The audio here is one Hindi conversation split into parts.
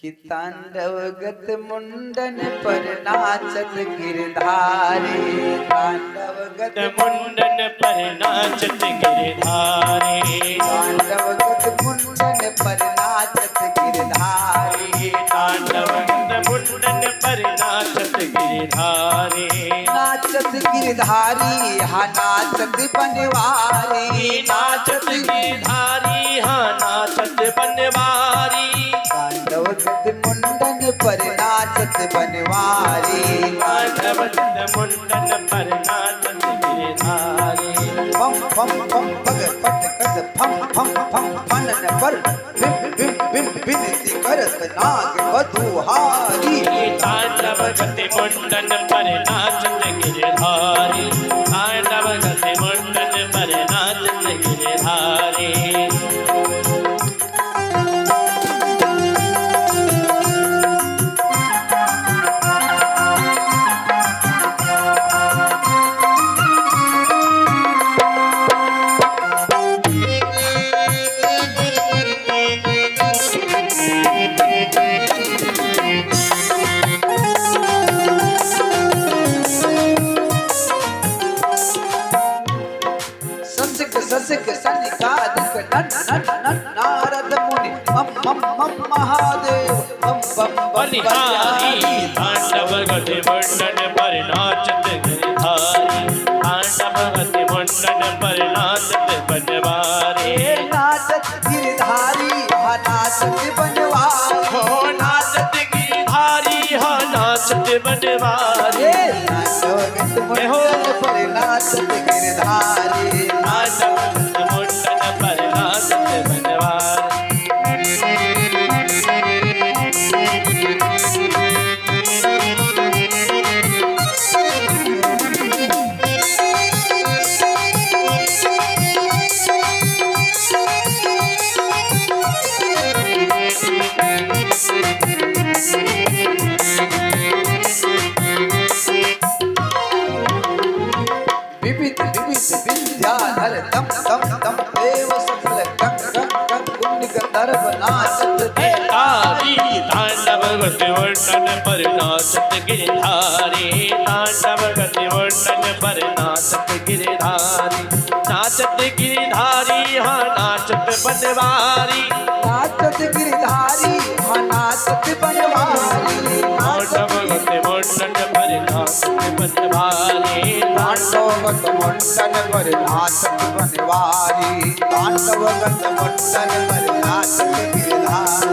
कि तांडवगत मुंडन पर नाचत गिरधारी, तांडवगत मुंडन पर नाचत गिरधारी, तांडवगत मुंडन पर नाचत गिरधारी, तांडवगत मुंडन पर नाचत गिरधारी, नाचत गिरधारी हा नाचत बनवारी, नाचत गिरधारी हा नाचत बनवारी, तांडवगत मुंडन पर नाचत बनवारी, तांडवगत मुंडन पर नाचत गिरधारी, पम पम पम पग पट कद फम फम फम फनन पर बिम बिम बिम बिनती करत नाग बधुहारी, तांडवगत मुंडन पर नाचत गिरधारी, तांडवगत मुंडन पर नाचत गिरधारी। ससिक सनिकादिक नन नन नन नारद मुनि मम मम मम महादेव मम बम बलिहारी, तांडवगत मुंडन पर नाचत गिरधारी, तांडवगत मुंडन पर नाचत बनवारी, नाचत गिरधारी हा नाचत बनवारी, हो नाचत गिरधारी हा नाचत बनवारी, तांडवगत मुंडन पर नाचत गिरधारी, तांडवगत मुंडन पर नाचत बनवारी। विविध विविध विद्याधर दम दम दम देव सकल गंग गंग गंग गुण गंधर्व नाचत गिरधारी, तांडवगत मुंडन पर नाचत गिरधारी, तांडवगत मुंडन पर नाचत गिरधारी, नाचत गिरधारी हा नाचत बनवारी, नाचत गिरधारी हा नाचत बनवारी, तांडवगत मुंडन पर नाचत बनवारी, तांडवगत मुंडन पर नाचत बनवारी, तांडवगत मुंडन पर नाचत गिरधारी।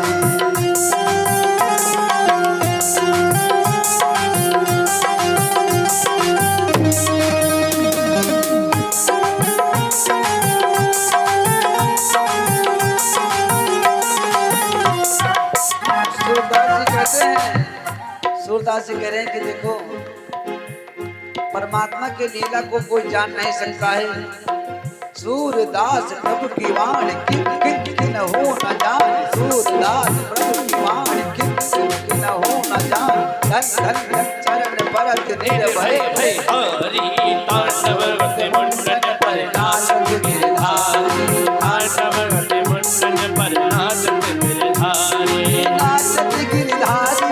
सूरदास जी कह रहे हैं कि देखो परमात्मा के लीला को कोई जान नहीं सकता है। सूरदास प्रभु की वाणी किन किन किन हो न जान, सूरदास प्रभु की वाणी किन किन किन हो न जान, धन धन धन चरण परत निर्भय हरि तांडवगत मुंडन पर नाचत गिरधारी, तांडवगत मुंडन पर नाचत गिरधारी, नाचत गिरधारी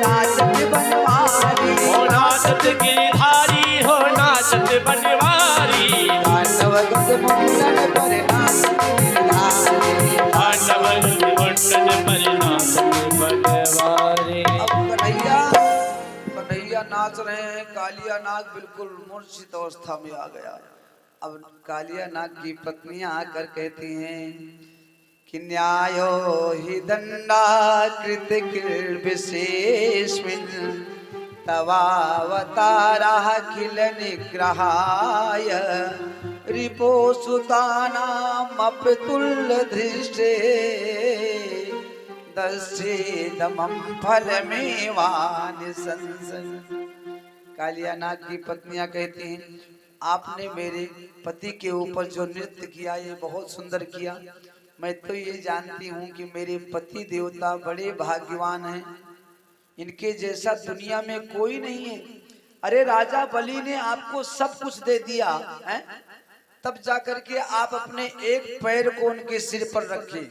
नाचत बनवारी, हो नाचत गिरधारी हो नाचत बनवारी, तांडवगत मुंडन पर नाचत गिरधारी, तांडवगत मुंडन पर नाचत बनवारी। अब कन्हैया नाच रहे हैं, कालिया नाग बिल्कुल मूर्छित अवस्था में आ गया। अब कालिया नाग की पत्नियां आकर कहती हैं कि न्यायो हि दंडाकृत विशेषमिन् तवावतारः किल निग्रहाय रिपो सुतानामपि तुल्यधृष्टे दस्येदमं फलमेवानिशंसन्। कालिया नाग की पत्नियां कहती हैं आपने मेरे पति के ऊपर जो नृत्य किया ये बहुत सुंदर किया। मैं तो ये जानती हूँ कि मेरे पति देवता बड़े भाग्यवान हैं, इनके जैसा दुनिया में कोई नहीं है। अरे राजा बलि ने आपको सब कुछ दे दिया है, तब जाकर के आप अपने एक पैर को उनके सिर पर रखे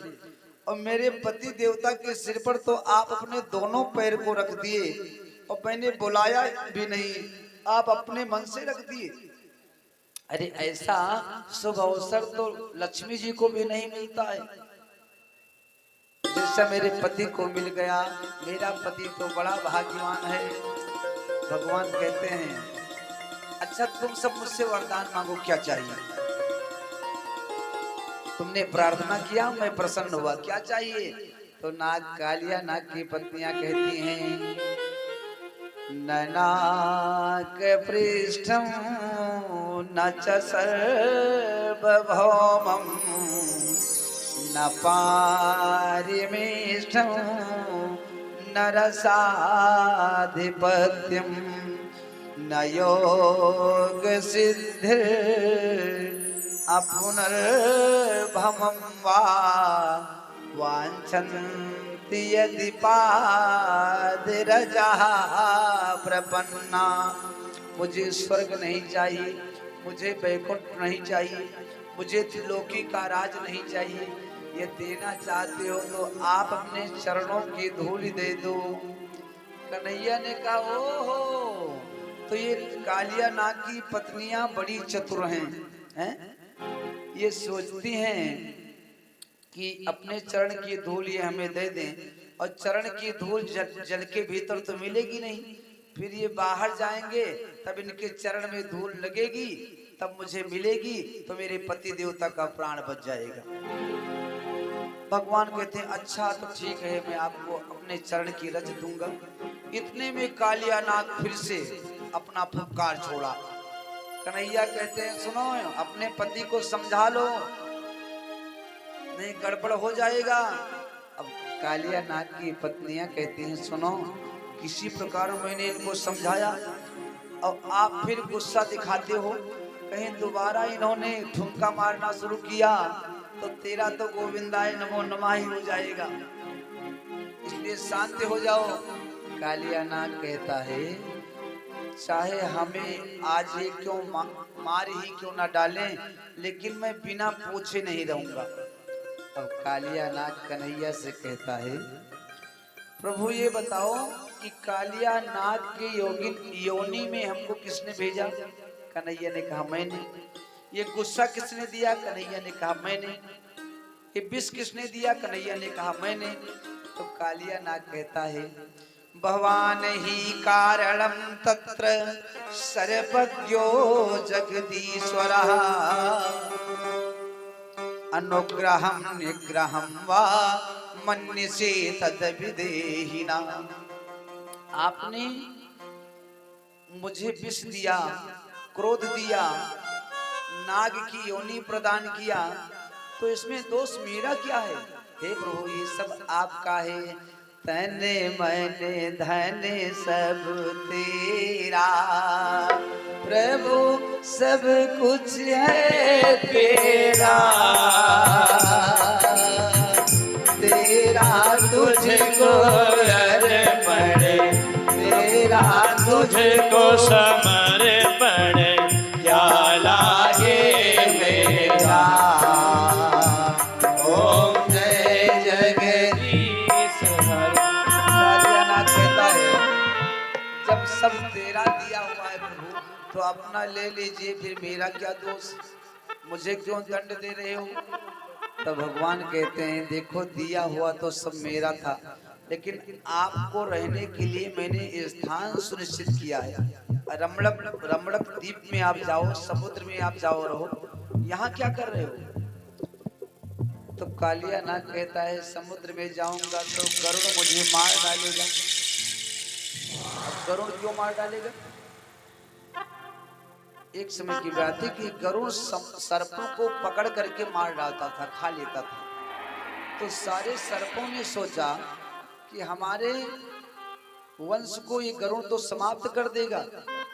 और मेरे पति देवता के सिर पर तो आप अपने दोनों पैर को रख दिए और मैंने बुलाया भी नहीं, आप अपने मन से रख दिए। अरे ऐसा शुभ अवसर तो लक्ष्मी जी को भी नहीं मिलता है, जैसा मेरे पति को मिल गया। मेरा पति तो बड़ा भाग्यवान है। भगवान कहते हैं अच्छा तुम सब मुझसे वरदान मांगो, क्या चाहिए? तुमने प्रार्थना किया, मैं प्रसन्न हुआ, क्या चाहिए? तो नाग कालिया नाग की पत्नियां कहती हैं ननाक पृष्ठम न च सर्वभौमं न पारिमेष्ठं न रसाधिपत्यं न योग सिद्धिर अपुनर्भमं वा वाञ्छन्ति यदि पादिरजः प्रपन्ना। मुझे स्वर्ग नहीं चाहिए, मुझे वैकुंठ नहीं चाहिए, मुझे त्रिलोकी का राज नहीं चाहिए। ये देना चाहते हो तो आप अपने चरणों की धूल दे दो। कन्हैया ने कहा ओहो, तो ये कालिया नाग की पत्नियां बड़ी चतुर हैं? ये सोचती हैं कि अपने चरण की धूल ये हमें दे दें, और चरण की धूल जल के भीतर तो मिलेगी नहीं, फिर ये बाहर जाएंगे तब इनके चरण में धूल लगेगी, तब मुझे मिलेगी, तो मेरे पति देवता का प्राण बच जाएगा। भगवान कहते हैं अच्छा तो ठीक है, मैं आपको अपने चरण की रज दूंगा। इतने में कालिया नाग फिर से अपना फुफकार छोड़ा। कन्हैया कहते हैं सुनो, अपने पति को समझा लो, नहीं गड़बड़ हो जाएगा। अब कालिया नाग की पत्नियां कहती हैं सुनो, किसी प्रकार मैंने इनको समझाया और आप फिर गुस्सा दिखाते हो, कहीं दोबारा इन्होंने ठुमका मारना शुरू किया तो तेरा तो गोविंदाय नमो नमः ही हो जाएगा, इसलिए शांत हो जाओ। कालिया नाग कहता है चाहे हमें आज ये क्यों मार ही क्यों ना डालें, लेकिन मैं बिना पूछे नहीं रहूंगा। अब कालिया नाग कन्हैया से कहता है प्रभु ये बताओ कि कालिया नाग के योनि में हमको किसने भेजा? कन्हैया ने कहा मैंने। ये गुस्सा किसने दिया? कन्हैया ने कहा मैंने। ये विष किसने दिया? कन्हैया ने कहा मैंने। तो कालिया नाग कहता है भवान ही कारणम तत्र सर्वज्ञो जगदीश्वरः अनुग्रहं निग्रहं वा मन्यसे तद्विदेहिना। आपने मुझे विष दिया, क्रोध दिया, नाग की योनि प्रदान किया, तो इसमें दोष मेरा क्या है? हे प्रभु ये सब आपका है, तने मैंने धन सब तेरा, प्रभु सब कुछ है तेरा, तेरा तुझको अर्पण, तेरा तुझको समर्पण, क्या लागे मेरा। ओम जय जगदीश हरे। कालिया नाग कहता है जब सब तेरा दिया हुआ है प्रभु तो अपना ले लीजिए, फिर मेरा क्या दोष, मुझे क्यों दंड दे रहे हो? तो भगवान कहते हैं देखो दिया हुआ तो सब मेरा था, लेकिन आपको रहने के लिए मैंने स्थान सुनिश्चित किया है। रमणक द्वीप में आप जाओ, समुद्र में आप जाओ रहो, यहाँ क्या कर रहे हो? तो कालिया नाग कहता है समुद्र में जाऊंगा तो गरुड़ मुझे मार डालेगा। गरुड़ क्यों मार डालेगा? एक समय की बात है कि गरुड़ सर्पों को पकड़ करके मार डालता था, खा लेता था। तो सारे सर्पों ने सोचा कि हमारे वंश को ये गरुड़ तो समाप्त कर देगा।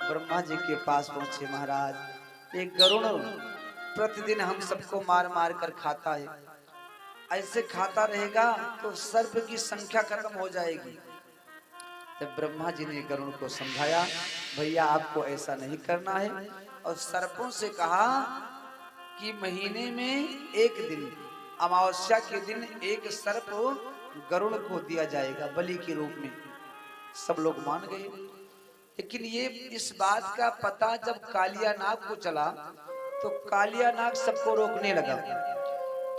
ब्रह्मा जी के पास पहुंचे, महाराज एक गरुड़ प्रतिदिन हम सबको मार मार कर खाता है, ऐसे खाता रहेगा तो सर्प की संख्या खत्म हो जाएगी। तब ब्रह्मा जी ने गरुड़ को समझाया भैया आपको ऐसा नहीं करना है, और सर्पों से कहा कि महीने में एक दिन अमावस्या के दिन एक सर्प गरुड़ को दिया जाएगा बलि के रूप में। सब लोग मान गए। लेकिन ये इस बात का पता जब कालिया नाग को चला तो कालिया नाग सबको रोकने लगा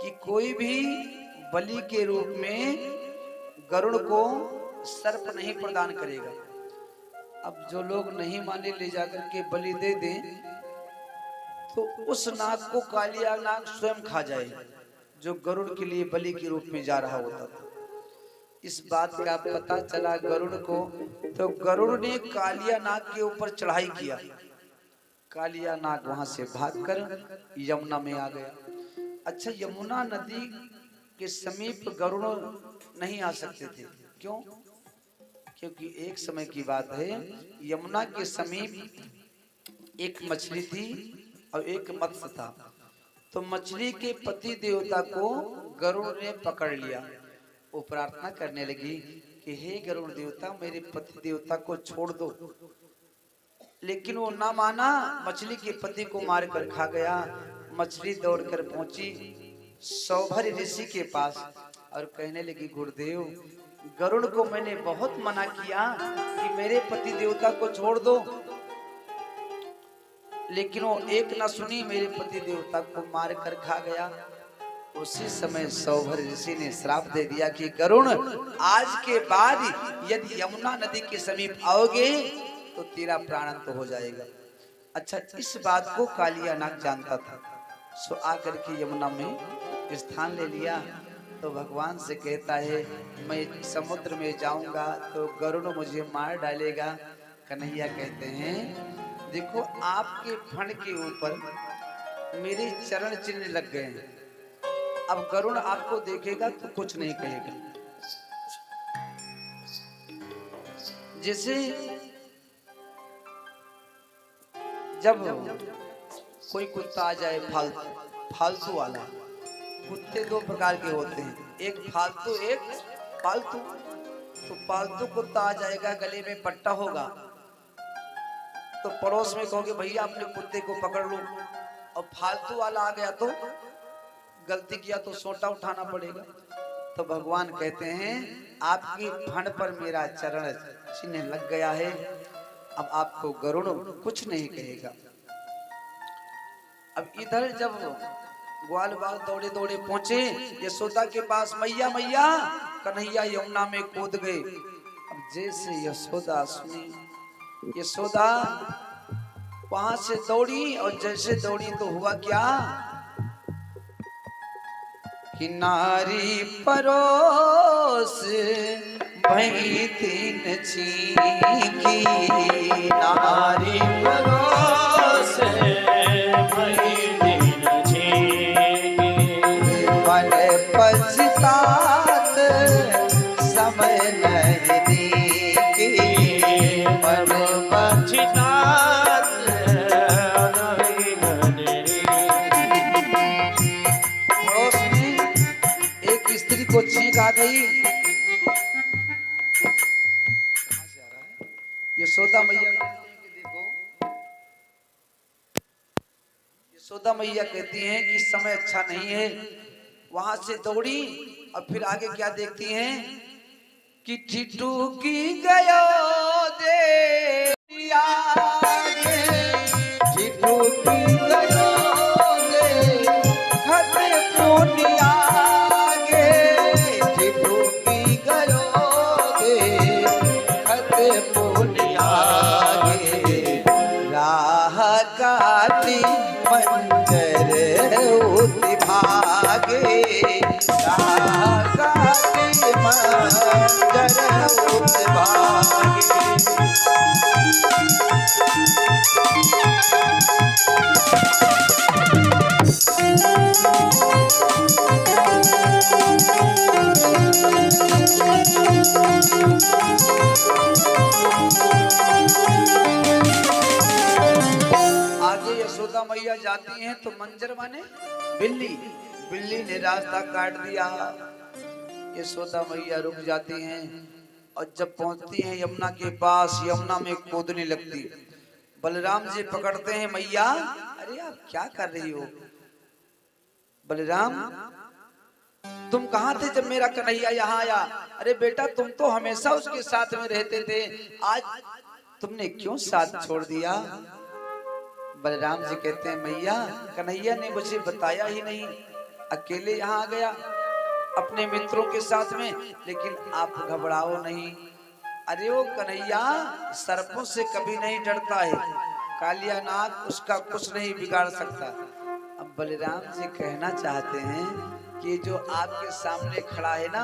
कि कोई भी बलि के रूप में गरुड़ को सर्प नहीं प्रदान करेगा। अब जो लोग नहीं माने ले जाकर के बलि दे दें तो उस नाग को कालिया नाग स्वयं खा जाए जो गरुड़ के लिए बलि के रूप में जा रहा होता था। इस बात का पता चला गरुड़ को तो गरुड़ ने कालिया नाग के ऊपर चढ़ाई किया। कालिया नाग वहां से भागकर यमुना में आ गया। अच्छा, यमुना नदी के समीप गरुड़ नहीं आ सकते थे। क्यों? क्योंकि एक समय की बात है, यमुना के समीप एक मछली थी और एक मत्स्य था। तो मछली के पति देवता को गरुड़ ने पकड़ लिया। वो प्रार्थना करने लगी कि हे गरुड़ देवता, मेरे पति देवता को छोड़ दो। लेकिन वो ना माना, मछली के पति को मार कर खा गया। मछली दौड़कर पहुंची सौभर ऋषि के पास और कहने लगी, गुरुदेव, गरुड़ को मैंने बहुत मना किया कि मेरे पति देवता को छोड़ दो, लेकिन वो एक ना सुनी, मेरे पति देवता को मार कर खा गया। उसी समय सौभर ऋषि ने श्राप दे दिया कि गरुड़, आज के बाद यदि यमुना नदी के समीप आओगे तो तेरा प्राणांत हो जाएगा। अच्छा, इस बात को कालिया नाग जानता था। सो आकर के यमुना में स्थान ले लिया। तो भगवान से कहता है, मैं समुद्र में जाऊंगा तो गरुड़ मुझे मार डालेगा। कन्हैया कहते हैं, देखो आपके फण के ऊपर मेरे चरण चिन्ह लग गए हैं। अब गरुड़ आपको देखेगा तो कुछ नहीं कहेगा। जैसे जब कोई कुत्ता आ जाए फालतू वाला, कुत्ते दो प्रकार के होते हैं, एक फालतू एक पालतू। तो पालतू कुत्ता आ जाएगा, गले में पट्टा होगा तो पड़ोस में कहोगे भैया अपने कुत्ते को पकड़ लो। और फालतू वाला आ गया तो गलती किया तो सोटा उठाना पड़ेगा। तो भगवान कहते हैं, आपकी फण पर मेरा चरण चिन्ह लग गया है, अब आपको गरुड़ कुछ नहीं कहेगा। अब इधर जब ग्वाल बाल दौड़े दौड़े पहुंचे यशोदा के पास, मैया मैया, कन्हैया यमुना में कूद गए। अब जैसे यशोदा सुनी, यशोदा वहां से दौड़ी और जैसे दौड़ी तो हुआ क्या कि नारी परोस भई तीन छींकी, नारी परोस भई तीन छींकी, मन पछतात समय नहीं दीकी, मन पछतात नहीं दीकी। पड़ोस में एक स्त्री को छींक आ गई। यशोदा मैया कहती हैं कि देखो, यशोदा मैया कहती हैं कि समय अच्छा नहीं है। वहां से दौड़ी और फिर आगे क्या देखती हैं कि ठिठू की गयो दे ठिठू की गयो दे खत पुनिया गे, ठिठू की गयो दे खत पुनिया गे, राह काटी मंजर उति भागे, राह काटी मंजर उति भागे। आगे यशोदा मैया जाती हैं तो मंजर माने बिल्ली, बिल्ली ने रास्ता काट दिया। यशोदा मैया रुक जाती हैं और जब पहुंचती हैं यमुना के पास, यमुना में कूदने लगती। बलराम जी पकड़ते हैं, मैया अरे आप क्या कर रही हो? बलराम तुम कहाँ थे जब मेरा कन्हैया यहाँ आया? अरे बेटा तुम तो हमेशा उसके साथ में रहते थे, आज तुमने क्यों साथ छोड़ दिया? बलराम जी कहते हैं मैया कन्हैया ने मुझे बताया ही नहीं, अकेले यहाँ आ गया अपने मित्रों के साथ में। लेकिन आप घबराओ नहीं, अरे वो कन्हैया सर्पों से कभी नहीं डरता है, कालिया नाग उसका कुछ नहीं बिगाड़ सकता। अब बलराम जी कहना चाहते हैं कि जो आपके सामने खड़ा है ना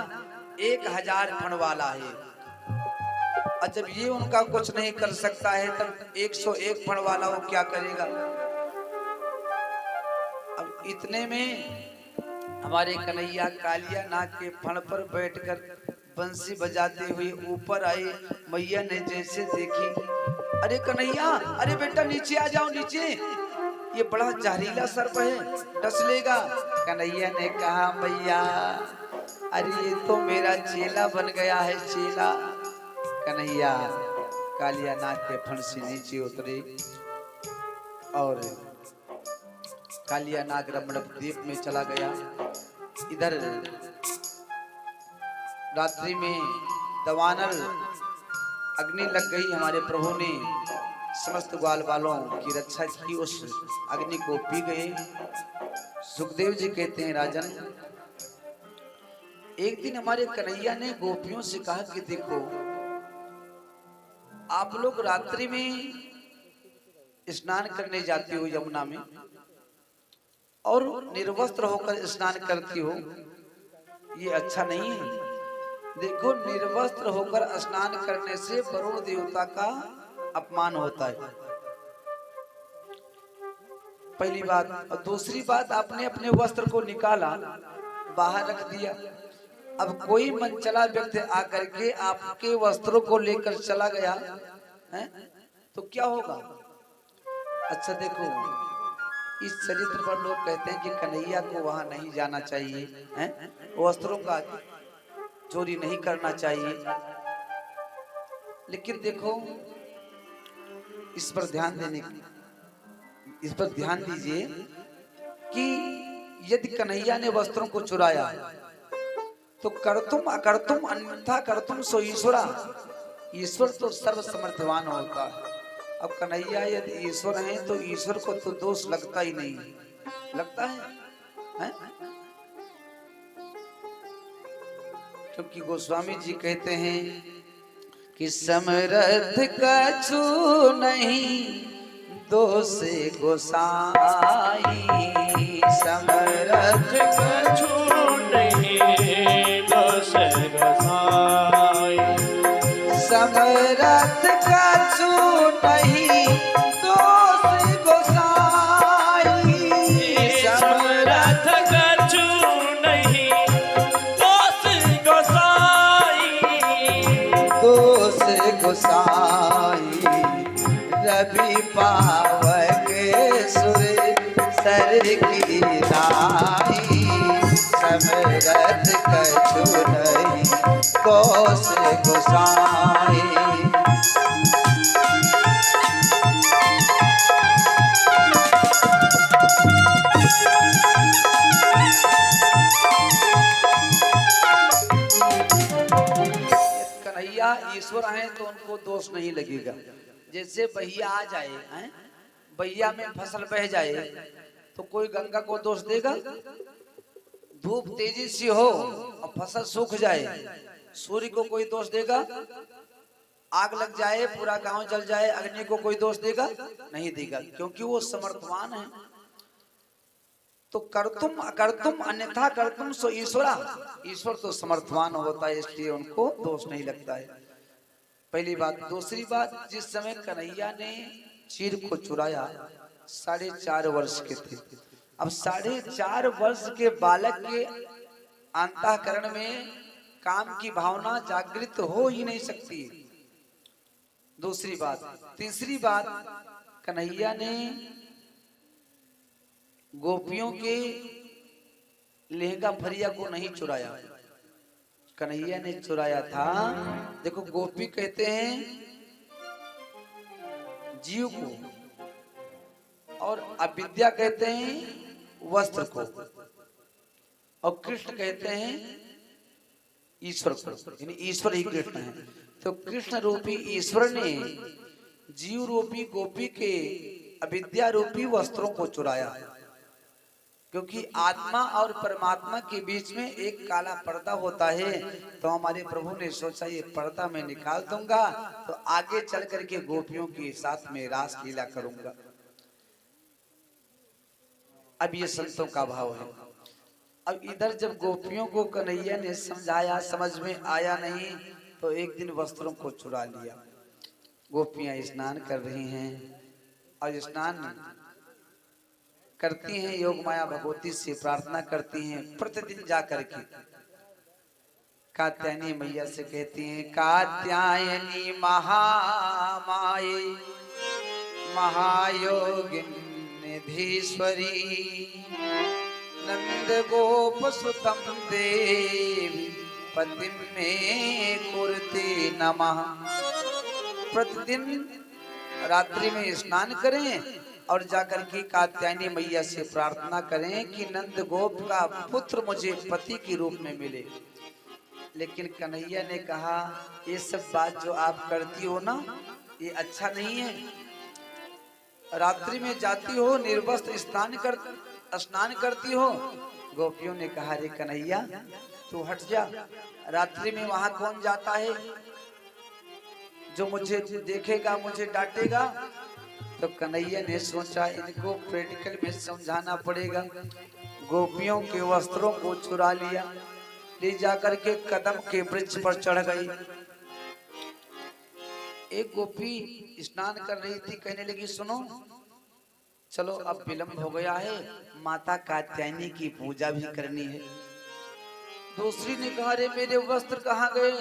1000 फण वाला है, और जब ये उनका कुछ नहीं कर सकता है तब 101 फण वाला वो क्या करेगा? अब इतने में हमारे कन्हैया कालिया नाग के फण पर बैठकर बंसी बजाते हुए ऊपर आए। मैया ने जैसे देखी, अरे कन्हैया, अरे बेटा नीचे आ जाओ नीचे, ये बड़ा जहरीला सर्प है, डस लेगा। कन्हैया ने कहा मैया अरे ये तो मेरा चेला बन गया है, चेला। कन्हैया कालिया नाग के फण से नीचे उतरे और कालिया नाग रमणक द्वीप में चला गया। इधर रात्रि में दवानल अग्नि लग गई, हमारे प्रभु ने समस्त ग्वाल बालों की रक्षा की, उस अग्नि को पी गए। सुखदेव जी कहते हैं राजन, एक दिन हमारे कन्हैया ने गोपियों से कहा कि देखो आप लोग रात्रि में स्नान करने जाती हो यमुना में और निर्वस्त्र होकर स्नान करती हो, ये अच्छा नहीं है। देखो निर्वस्त्र होकर स्नान करने से वरुण देवता का अपमान होता है, पहली बात। और दूसरी बात, आपने अपने वस्त्र को निकाला बाहर रख दिया, अब कोई मनचला व्यक्ति आकर के आपके वस्त्रों को लेकर चला गया है तो क्या होगा? अच्छा देखो इस चरित्र पर लोग कहते हैं कि कन्हैया को वहां नहीं जाना चाहिए, हैं? वस्त्रों का चोरी नहीं करना चाहिए, लेकिन देखो इस पर ध्यान दीजिए कि यदि कन्हैया ने वस्त्रों को चुराया तो कर्तुम अकर्तुम अन्यथा कर्तुम सो ईश्वरा, ईश्वर तो सर्वसमर्थवान होता है। अब कन्हैया यदि ईश्वर है तो ईश्वर को तो दोष लगता ही नहीं, लगता है? क्योंकि गोस्वामी जी कहते हैं कि समरथ कछु नहीं दोष गोसाई, समरथ कछु नहीं दोष गोसाई, समरथ कछु नहीं दोष गोसाई, समरथ कछु नहीं दोष गोसाई, दोष गोसाई रवि पावक सुर सर की नाई, समरथ कछु नहीं दोष गोसाई। कन्हैया ईश्वर हैं तो उनको दोष नहीं लगेगा। जैसे बहिया आ जाए हैं, बहिया में फसल बह जाए तो कोई गंगा को दोष देगा? धूप तेजी से हो और फसल सूख जाए, सूर्य को कोई दोष देगा? आग लग जाए पूरा गांव जल जाए, अग्नि को कोई दोष देगा? नहीं देगा, क्योंकि वो समर्थवान है। तो कर्तुम अकर्तुम अन्यथा कर्तुम सो ईश्वरा, ईश्वर तो समर्थवान होता है इसलिए उनको दोष नहीं लगता है, पहली बात। दूसरी बात, जिस समय कन्हैया ने चीर को चुराया 4.5 वर्ष के थे। अब 4.5 वर्ष के बालक के अंतःकरण में काम की भावना जागृत हो ही नहीं सकती, दूसरी बात। तीसरी बात, कन्हैया ने गोपियों के लहंगा फरिया को नहीं चुराया, कन्हैया ने चुराया था, देखो गोपी कहते हैं जीव को और अविद्या कहते हैं वस्त्र को। और कृष्ण कहते हैं ईश्वर को, यानी ईश्वर ही कृष्ण है। तो कृष्ण रूपी ईश्वर ने जीव रूपी गोपी के अविद्या रूपी वस्त्रों को चुराया, क्योंकि आत्मा और परमात्मा के बीच में एक काला पर्दा होता है। तो हमारे प्रभु ने सोचा ये पर्दा मैं निकाल दूंगा तो आगे चल करके गोपियों के साथ में रास लीला करूंगा। अब ये संतों का भाव है। अब इधर जब गोपियों को कन्हैया ने समझाया, समझ में आया नहीं, तो एक दिन वस्त्रों को चुरा लिया। गोपियां स्नान कर रही हैं और स्नान करती हैं, योग माया भगवती से प्रार्थना करती हैं प्रतिदिन जा करके। कात्यायनी मैया से कहती हैं, कात्यायनी महामाये महायोगिनीधीश्वरी नंद गोप सुतम देवी पतिम में कुर्ते नमः। प्रतिदिन रात्रि में स्नान करें और जाकर के कात्यायनी मैया से प्रार्थना करें कि नंद गोप का पुत्र मुझे पति के रूप में मिले। लेकिन कन्हैया ने कहा ये सब बात जो आप करती हो ना, ये अच्छा नहीं है। रात्रि में जाती हो, निर्वस्त्र स्नान करती हो। गोपियों ने कहा रे कन्हैया तू हट जा, रात्रि में वहां कौन जाता है जो मुझे देखेगा, मुझे डांटेगा। तो कन्हैया ने सोचा इनको प्रैक्टिकल में समझाना पड़ेगा। गोपियों के वस्त्रों को चुरा लिया, ले जाकर के कदम के वृक्ष पर चढ़ गई। एक गोपी स्नान कर रही थी, कहने लगी सुनो चलो अब विलंब हो गया है, माता कात्यायनी की पूजा भी करनी है। दूसरी ने कहा रे मेरे वस्त्र कहाँ गए।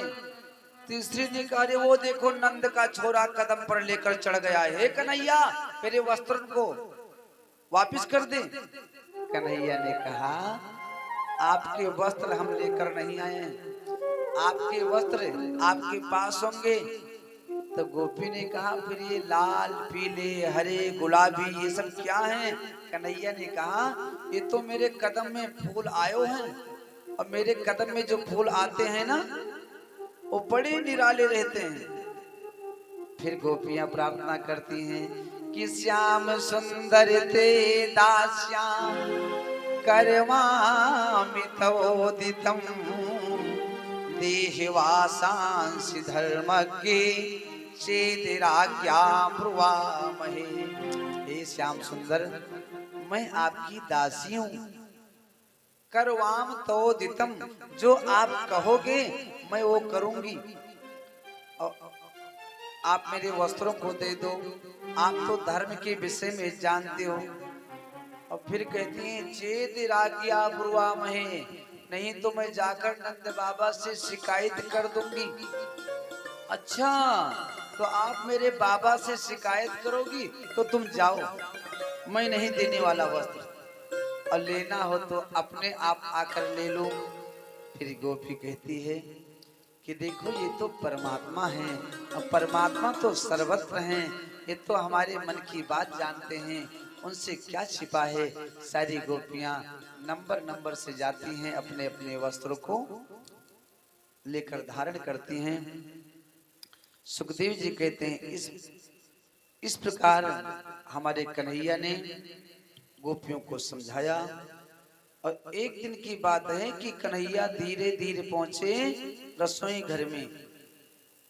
तीसरी ने कहा रे वो देखो नंद का छोरा कदम पर लेकर चढ़ गया है, कन्हैया मेरे वस्त्र को वापिस कर दे। कन्हैया ने कहा आपके वस्त्र हम लेकर नहीं आए हैं, आपके वस्त्र आपके पास होंगे। तो गोपी ने कहा फिर ये लाल पीले हरे गुलाबी ये सब क्या हैं। कन्हैया ने कहा ये तो मेरे कदम में फूल आए हैं, और मेरे कदम में जो फूल आते हैं ना वो बड़े निराले रहते हैं। फिर गोपियां प्रार्थना करती हैं कि श्याम सुंदर ते दास्याम करवामि तवोदितम देहवासांसि धर्मज्ञे चेदिराज्ञा ब्रुवामहे। हे श्याम सुंदर मैं आपकी दासी हूँ। करवाम तवोदितम जो आप कहोगे मैं वो करूंगी। और आप मेरे वस्त्रों को दे दो, आप तो धर्म के विषय में जानते हो। और फिर कहती हैं चेदिराज्ञा ब्रुवामहे, नहीं तो मैं जाकर नंद बाबा से शिकायत कर दूंगी। अच्छा तो आप मेरे बाबा से शिकायत करोगी तो तुम जाओ, मैं नहीं देने वाला वस्त्र, और लेना हो तो अपने आप आकर ले लो। फिर गोपी कहती है कि देखो ये तो परमात्मा है, और परमात्मा तो सर्वत्र हैं, ये तो हमारे मन की बात जानते हैं, उनसे क्या छिपा है। सारी गोपियां नंबर से जाती हैं, अपने अपने वस्त्रों को लेकर धारण करती हैं। सुखदेव जी कहते हैं इस प्रकार हमारे कन्हैया ने गोपियों को समझाया। और एक दिन की बात है कि कन्हैया धीरे धीरे पहुंचे रसोई घर में,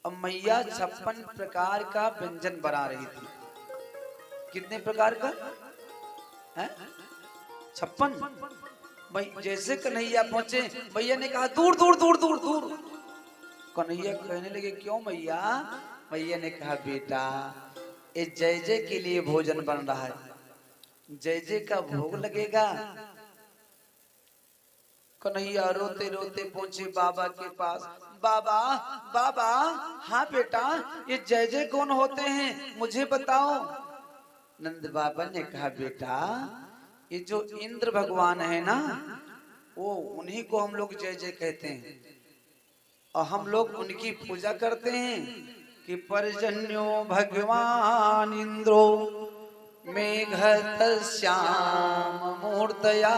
और मैया 56 प्रकार का व्यंजन बना रही थी। कितने प्रकार का है? 56। भाई जैसे कन्हैया पहुंचे मैया ने कहा दूर दूर दूर दूर दूर। कन्हैया कहने लगे क्यों मैया। मैया ने कहा बेटा ये जय जय के लिए भोजन बन रहा है, जय जय का भोग लगेगा। कन्हैया रोते रोते पहुंचे बाबा के पास। बाबा बाबा हाँ बेटा ये जय जय कौन होते हैं मुझे बताओ। नंद बाबा ने कहा बेटा ये जो इंद्र भगवान है ना वो उन्हीं को हम लोग जय जय कहते हैं, और हम लोग उनकी पूजा करते हैं कि पर्जन्यो भगवान इंद्रो मेघतस्याम मूर्तया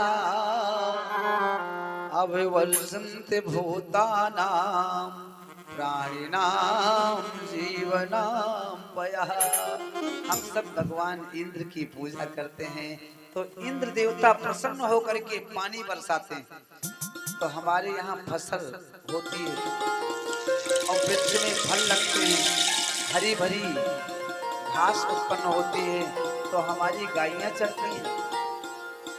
अभिवर्षन्ते भूतानां प्राणिनां जीवनां पयः। हम सब भगवान इंद्र की पूजा करते हैं तो इंद्र देवता प्रसन्न होकर के पानी बरसाते हैं, तो हमारे यहाँ फसल होती है और वृक्ष में फल लगते हैं, हरी भरी घास उत्पन्न होती है, तो हमारी गायें चरती हैं।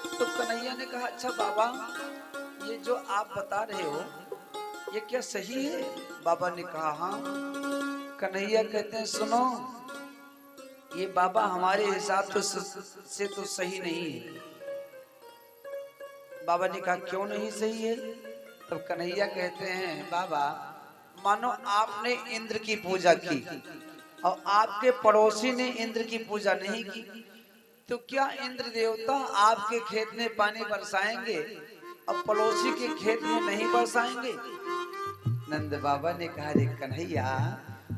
तो कन्हैया ने कहा, अच्छा बाबा, ये जो आप बता रहे हो ये क्या सही है? बाबा ने कहा हाँ। कन्हैया कहते हैं, सुनो, ये बाबा हमारे हिसाब से तो सही नहीं है। बाबा ने कहा, क्यों नहीं सही है? तब कन्हैया कहते हैं, बाबा, मानो आपने इंद्र की पूजा की और आपके पड़ोसी ने इंद्र की पूजा नहीं की, तो क्या इंद्र देवता आपके खेत में पानी बरसाएंगे और पड़ोसी के खेत में नहीं बरसाएंगे? नंद बाबा ने कहा, रे कन्हैया,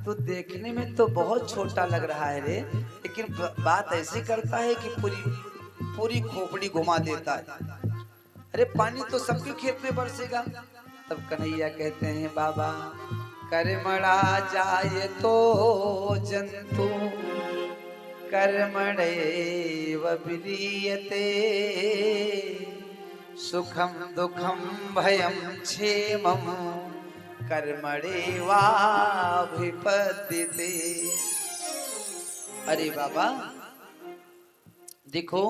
तो देखने में तो बहुत छोटा लग रहा है रे, लेकिन बात ऐसी करता है कि पूरी खोपड़ी घुमा देता है। अरे पानी तो सबके खेत में बरसेगा। तब कन्हैया कहते हैं, बाबा, कर्मणा जाये तो जंतु कर्मणैव विलीयते, सुखम दुखम भयम क्षेमम कर्मणैवाभिपद्यते। अरे बाबा देखो,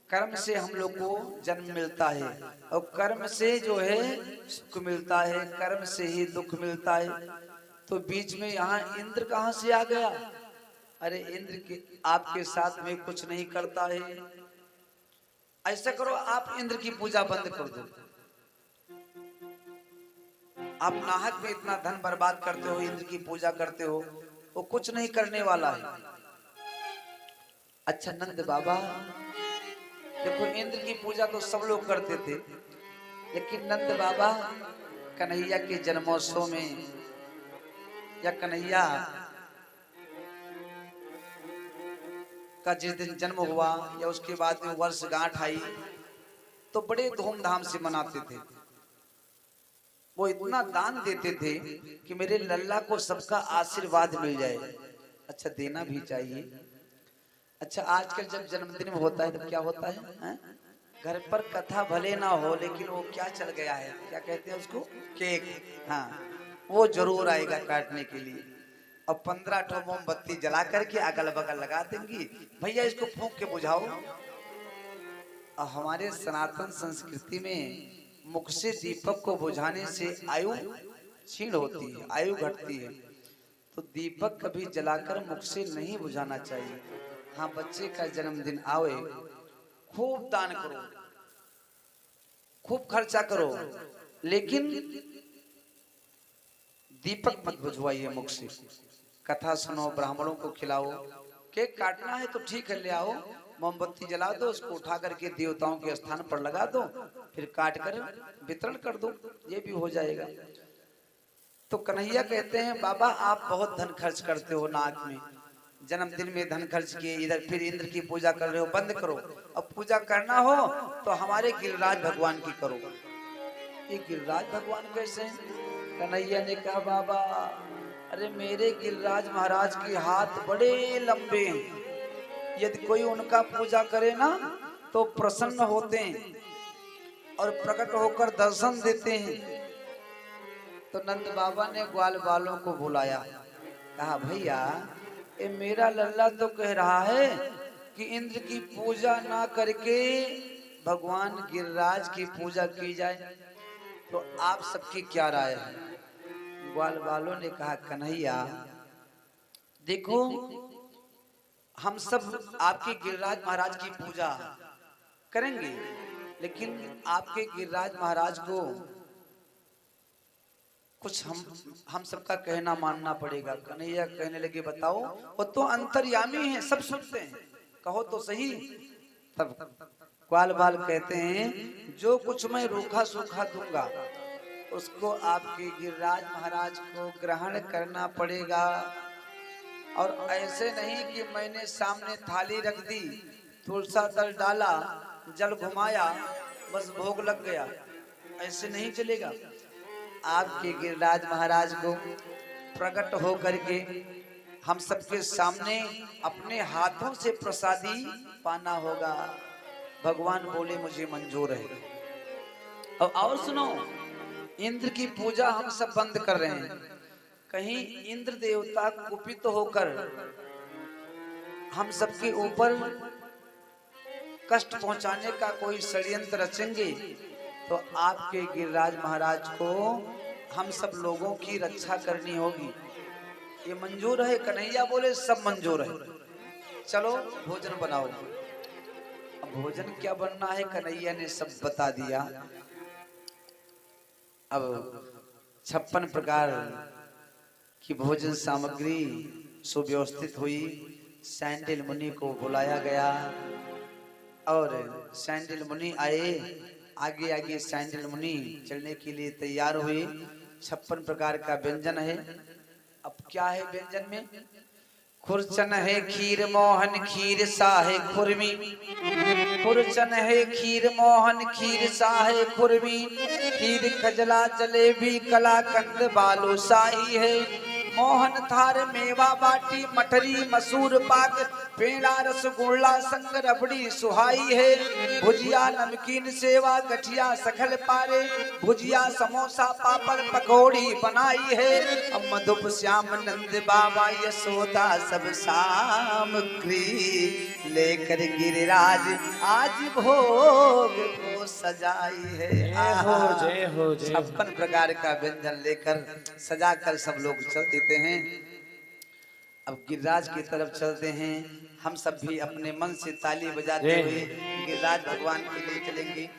कर्म से हम लोग को जन्म मिलता है और कर्म से जो है सुख मिलता है, कर्म से ही दुख मिलता है, तो बीच में यहाँ इंद्र कहाँ से आ गया? अरे इंद्र के आपके साथ में कुछ नहीं करता है। ऐसा करो, आप इंद्र की पूजा बंद कर दो। आप नाहक में इतना धन बर्बाद करते हो, इंद्र की पूजा करते हो, वो कुछ नहीं करने वाला है। अच्छा नंद बाबा, देखो इंद्र की पूजा तो सब लोग करते थे, लेकिन नंद बाबा कन्हैया के जन्मोत्सव में या कन्हैया का जिस दिन जन्म हुआ या उसके बाद में वर्षगांठ आई, तो बड़े धूमधाम से मनाते थे। वो इतना दान देते थे कि मेरे लल्ला को सबका आशीर्वाद मिल जाए। अच्छा देना भी चाहिए। अच्छा आजकल जब जन्मदिन होता है तो क्या होता है? घर पर कथा भले ना हो, लेकिन वो क्या चल गया है, क्या कहते हैं उसको, केक। हाँ, वो जरूर आएगा काटने के लिए और 15 ठो मोमबत्ती जला करके अगल बगल लगा देंगी, भैया इसको फूंक के बुझाओ। और हमारे सनातन संस्कृति में मुख से दीपक को बुझाने से आयु क्षीण होती है, आयु घटती है, तो दीपक कभी जलाकर मुख से नहीं बुझाना चाहिए। हाँ, बच्चे का जन्मदिन आवे, खूब दान करो, खूब खर्चा करो, लेकिन दीपक मत बुझवाइए मुख से। कथा सुनो, ब्राह्मणों को खिलाओ, केक काटना है तो ठीक है, ले आओ, मोमबत्ती जला दो, उसको उठा करके देवताओं के स्थान पर लगा दो, फिर काट कर वितरण कर दो, ये भी हो जाएगा। तो कन्हैया कहते हैं, बाबा आप बहुत धन खर्च करते हो नाक में, जन्मदिन में धन खर्च किए, इधर फिर इंद्र की पूजा कर रहे हो, बंद करो। अब पूजा करना हो तो हमारे गिरिराज भगवान की करो। ये गिरिराज भगवान कैसे? कन्हैया ने कहा, बाबा अरे मेरे गिरिराज महाराज के हाथ बड़े लंबे हैं, यदि कोई उनका पूजा करे ना तो प्रसन्न होते हैं और प्रकट होकर दर्शन देते हैं। तो नंद बाबा ने ग्वाल बालों को बुलाया, कहा भैया ये मेरा लल्ला तो कह रहा है कि इंद्र की पूजा ना करके भगवान गिरिराज की पूजा की जाए, तो आप सबकी क्या राय है? ग्वाल बालों ने कहा, कन्हैया देखो हम सब आपके गिरिराज महाराज की पूजा करेंगे, लेकिन आपके गिरिराज महाराज को कुछ हम सबका कहना मानना पड़ेगा। कन्हैया कहने लगे, बताओ। वो तो अंतर्यामी है, सब सुनते हैं, कहो तो सही। तब ग्वाल बाल कहते हैं, जो कुछ मैं रूखा सूखा दूंगा उसको आपके गिरिराज महाराज को ग्रहण करना पड़ेगा, और ऐसे नहीं कि मैंने सामने थाली रख दी, तुलसा दल डाला, जल घुमाया, बस भोग लग गया, ऐसे नहीं चलेगा। आपके गिरिराज महाराज को प्रकट हो करके हम सबके सामने अपने हाथों से प्रसादी पाना होगा। भगवान बोले मुझे मंजूर है। और सुनो, इंद्र की पूजा हम सब बंद कर रहे हैं। कहीं इंद्र देवता कुपित होकर हम सबके ऊपर कष्ट पहुंचाने का कोई षड्यंत्र रचेंगे तो आपके गिरिराज महाराज को हम सब लोगों की रक्षा करनी होगी। ये मंजूर है? कन्हैया बोले सब मंजूर है। चलो भोजन बनाओ। अब भोजन क्या बनना है कन्हैया ने सब बता दिया। अब 56 प्रकार की भोजन सामग्री सुव्यवस्थित हुई। सैंडिल मुनि को बुलाया गया और सैंडिल मुनि आए। आगे आगे सैंडिल मुनि चलने के लिए तैयार हुए। 56 प्रकार का व्यंजन है। अब क्या है व्यंजन में? खुरचन है खीर मोहन, खीर साहे खुरमी। खुरचन है खीर मोहन, खीर साहे खुरमी। खीर खजला जलेबी कलाकंद बालू शाही है। मोहन थार मेवा बाटी मठरी मसूर पाक पेड़ा रसगुल्ला संग रबड़ी सुहाई है। भुजिया नमकीन सेवा गठिया सखल पारे। भुजिया समोसा पापड़ पकौड़ी बनाई है। अब मधुप श्याम नंद बाबा यशोदा सब सामग्री लेकर गिरिराज आज भोग को सजाई है। जय हो 56 प्रकार का व्यंजन लेकर सजा कर सब लोग चल देते हैं। अब गिरिराज की तरफ चलते हैं। हम सब भी अपने मन से ताली बजाते हुए गिरिराज भगवान के लिए चलेंगे।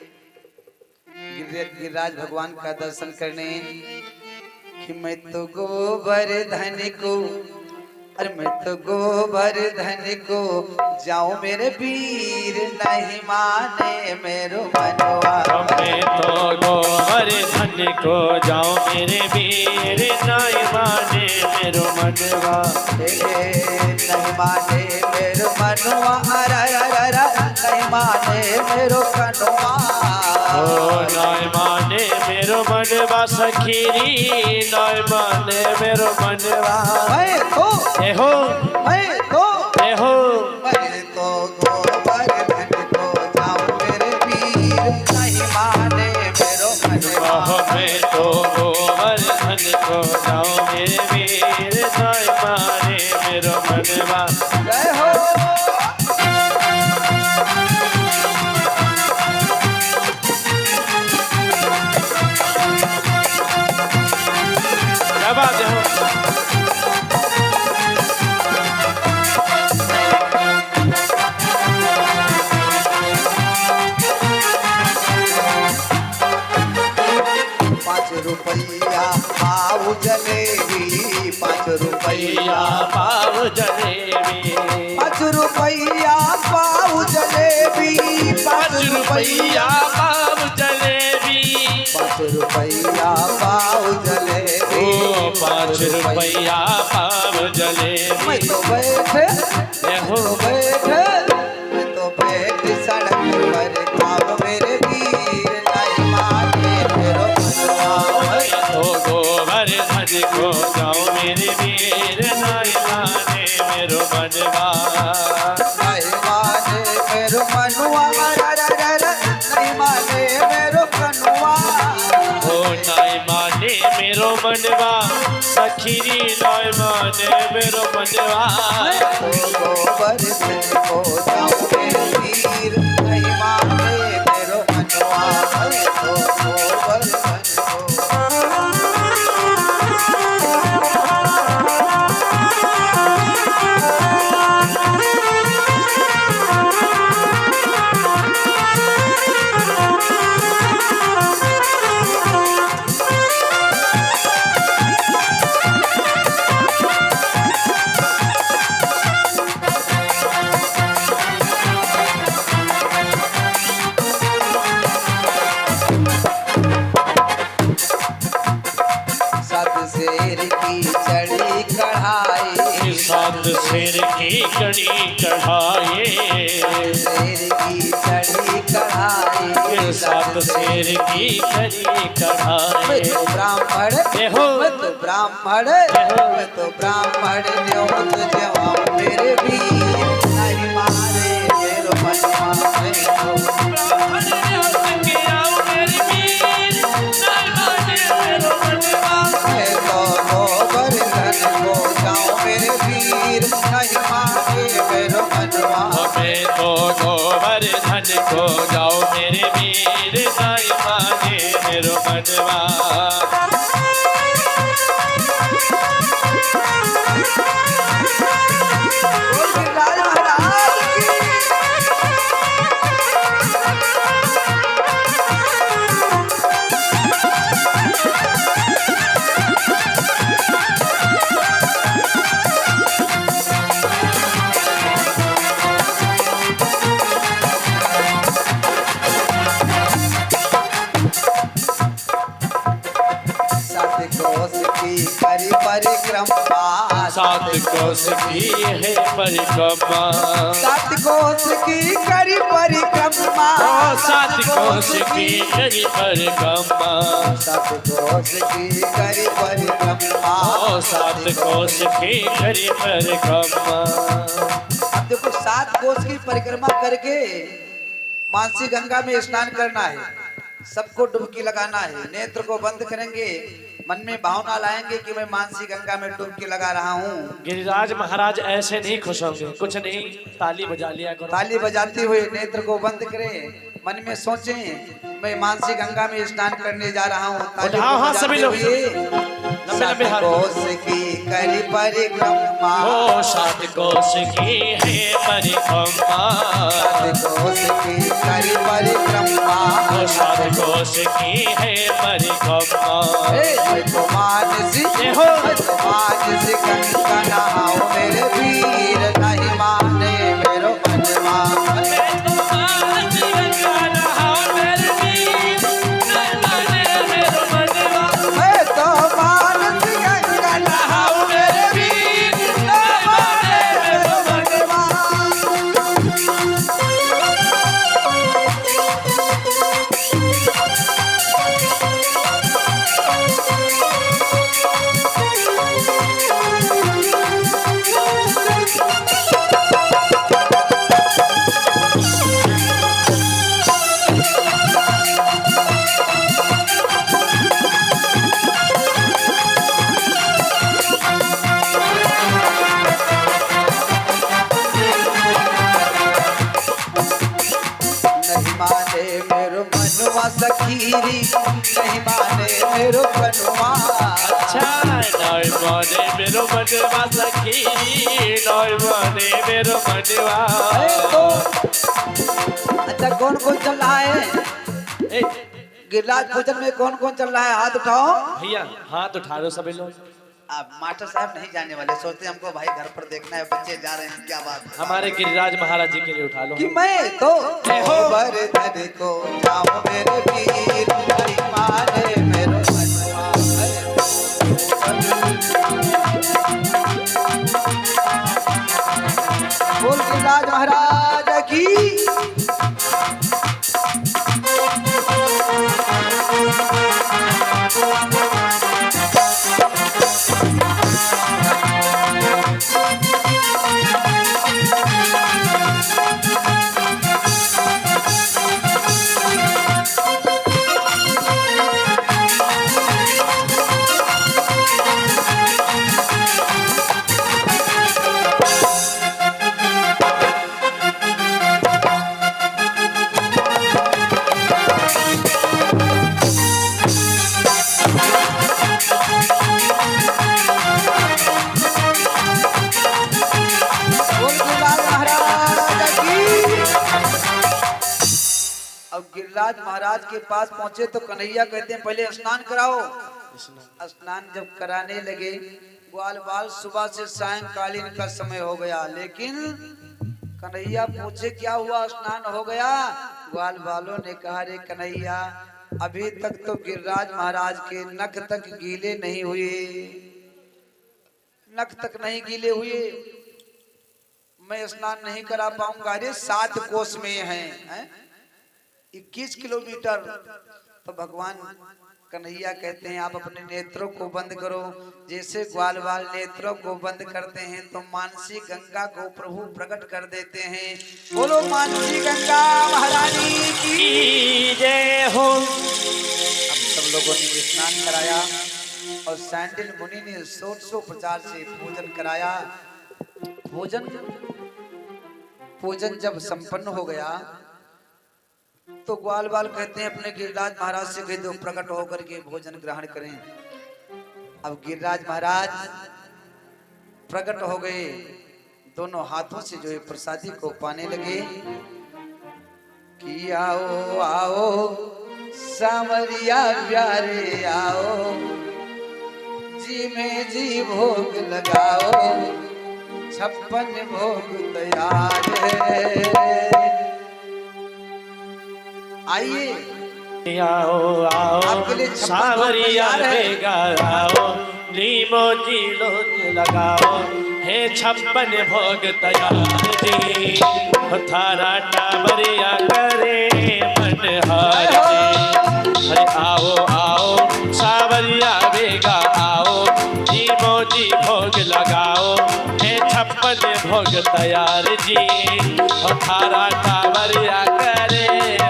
गिरिराज भगवान का दर्शन करने कि मैं तो गोवर्धन को, अरे मैं तो गोवर्धन को जाऊं मेरे वीर नहीं माने मेरो मनवा। मैं तो गोवर्धन को जाऊं मेरे वीर नहीं माने मेरो मनवा। नहीं माने मेरो मनवा, नहीं माने मेरो कनुआ। नहीं माने मेरो मनवा सखीरी, नहीं माने मेरो मनवा। मैं तो गोवर्धन को जाऊं मेरे वीर नहीं माने मेरो मनवा। मैं तो गोवर्धन को जाऊं मेरे वीर नहीं माने मेरो मनवा। जय हो। क्या बात है? रुपया पाव जलेबी, 5 रुपया पाव जलेबी। 5 रुपया पाव जलेबी, 5 रुपया पाव जलेबी। 5 रुपया पाव जलेबी। ओ 5 रुपया पाव जलेबी। मैं तो बैठे सड़क पर खाओ मेरे वीर नहीं माने मेरो मनवा। तो गोवर्धन को जाओ मेरे वीर नहीं माने मेरो मनवा। नहीं माने मेरो मनवा, नहीं माने मेरो कनुआ। ओ नहीं माने मेरो मनवा सखीरी, नहीं माने मेरो मनवा। गोवर्धन को जाऊं मेरे वीर नहीं माने मेरो मनवा। तो गोवर्धन साथ शेर की कड़ी कढ़ाई, शेर की कड़ी कढ़ाई, के साथ शेर की कड़ी कढ़ाई। मैं तो ब्राह्मण, मैं तो ब्राह्मण, मैं तो ब्राह्मण न्योत जवान मेरे वीर नहीं मारे मेरो मनवा। मैं तो ब्राह्मण न्योत के आओ मेरे वीर नहीं माने मेरो मनवा। मैं तो गोवर्धन को जाऊं मेरे वीर नहीं मारे मेरो मनवा। मैं तो गोवर्धन को जाओ मेरे वीर नहीं माने मेरो मनवा। करी परिक्रमा, सात कोस की है परिक्रमा, सात कोस की करी परिक्रमा, सात कोस की करी परिक्रमा, सात कोस की करी परिक्रमा, सात कोस की करी परिक्रमा। अब देखो 7 कोस की परिक्रमा करके मानसी गंगा में स्नान करना है, सबको डुबकी लगाना है, नेत्र को बंद करेंगे, मन में भावना लाएंगे कि मैं मानसी गंगा में डुबकी लगा रहा हूँ। गिरिराज महाराज ऐसे नहीं खुश होंगे, कुछ नहीं, ताली बजा लिया करो। ताली बजाते हुए नेत्र को बंद करें, मन में सोचें मैं मानसी गंगा में स्नान करने जा रहा हूँ। हाँ हाँ सभी लोग सात कोस की करी परिक्रमा, ओ सात कोस की है परिक्रमा, सात कोस की करी परिक्रमा, ओ सात कोस की है परिक्रमा। मैं तो मानसी, मैं तो मानसी गंगा नहाओ मेरे वीर नहीं माने मेरो मनवा। मैं तो मानसी गंगा नहाओ मेरे वीर नहीं माने मेरो मनवा। मैं तो मानसी गंगा नहाओ मेरे वीर नहीं माने मेरो मनवा। नहीं माने मेरो मनवा सखीरी, नहीं माने मेरो मनवा। अच्छा नहीं माने मेरो मनवा सखी, नहीं माने मेरो मनवा। अच्छा कौन कौन चल रहा है गिरिराज भोजन में? कौन कौन चल रहा है? हाथ उठाओ भैया, हाथ उठा लो सभी लोग। अब मास्टर साहब नहीं जाने वाले, सोचते हमको भाई घर पर देखना है, बच्चे जा रहे हैं, क्या बात है? हमारे गिरिराज महाराज जी के लिए उठा लो। कि मैं तो गोवर्धन को जाऊं मेरे वीर नहीं माने मेरो मनवा। बोल गिरिराज महाराज की। गिरिराज महाराज के पास पहुंचे तो कन्हैया कहते हैं पहले स्नान कराओ। स्नान जब कराने लगे, ग्वाल बाल सुबह से सायंकालीन का समय हो गया, लेकिन कन्हैया पूछे क्या हुआ, स्नान हो गया? ग्वाल बालों ने कहा रे कन्हैया, अभी तक तो गिरिराज महाराज के नख तक गीले नहीं हुए। नख तक नहीं गीले हुए, मैं स्नान नहीं करा पाऊंगा। अरे 7 कोस में है 21 किलोमीटर। तो भगवान कन्हैया कहते हैं आप अपने नेत्रों को बंद करो। जैसे ग्वाल बाल नेत्रों को बंद करते हैं तो मानसी गंगा को प्रभु प्रकट कर देते हैं। बोलो मानसी गंगा महारानी की जय हो। हम सब लोगों ने स्नान कराया और सैंडल मुनि ने 100 प्रचार से पूजन कराया। पूजन जब संपन्न हो गया तो ग्वाल बाल कहते हैं अपने गिरिराज महाराज से कह दो प्रकट होकर के भोजन ग्रहण करें। अब गिरिराज महाराज प्रकट हो गए, दोनों हाथों से जो है प्रसादी को पाने लगे कि आओ आओ सावरिया प्यारे आओ, जी में जी भोग लगाओ, 56 भोग तैयार है। आइए आओ आओ आपके लिए 56 सावरिया बेगा आओ, नीमो जी लोज लगाओ, हे 56 भोग तैयार जी। थारा टाबरिया करे मन हार जी। अरे आओ आओ सावरिया बेगा आओ, नीमो जी भोग लगाओ, हे 56 भोग तैयार जी। थारा टाबरिया करे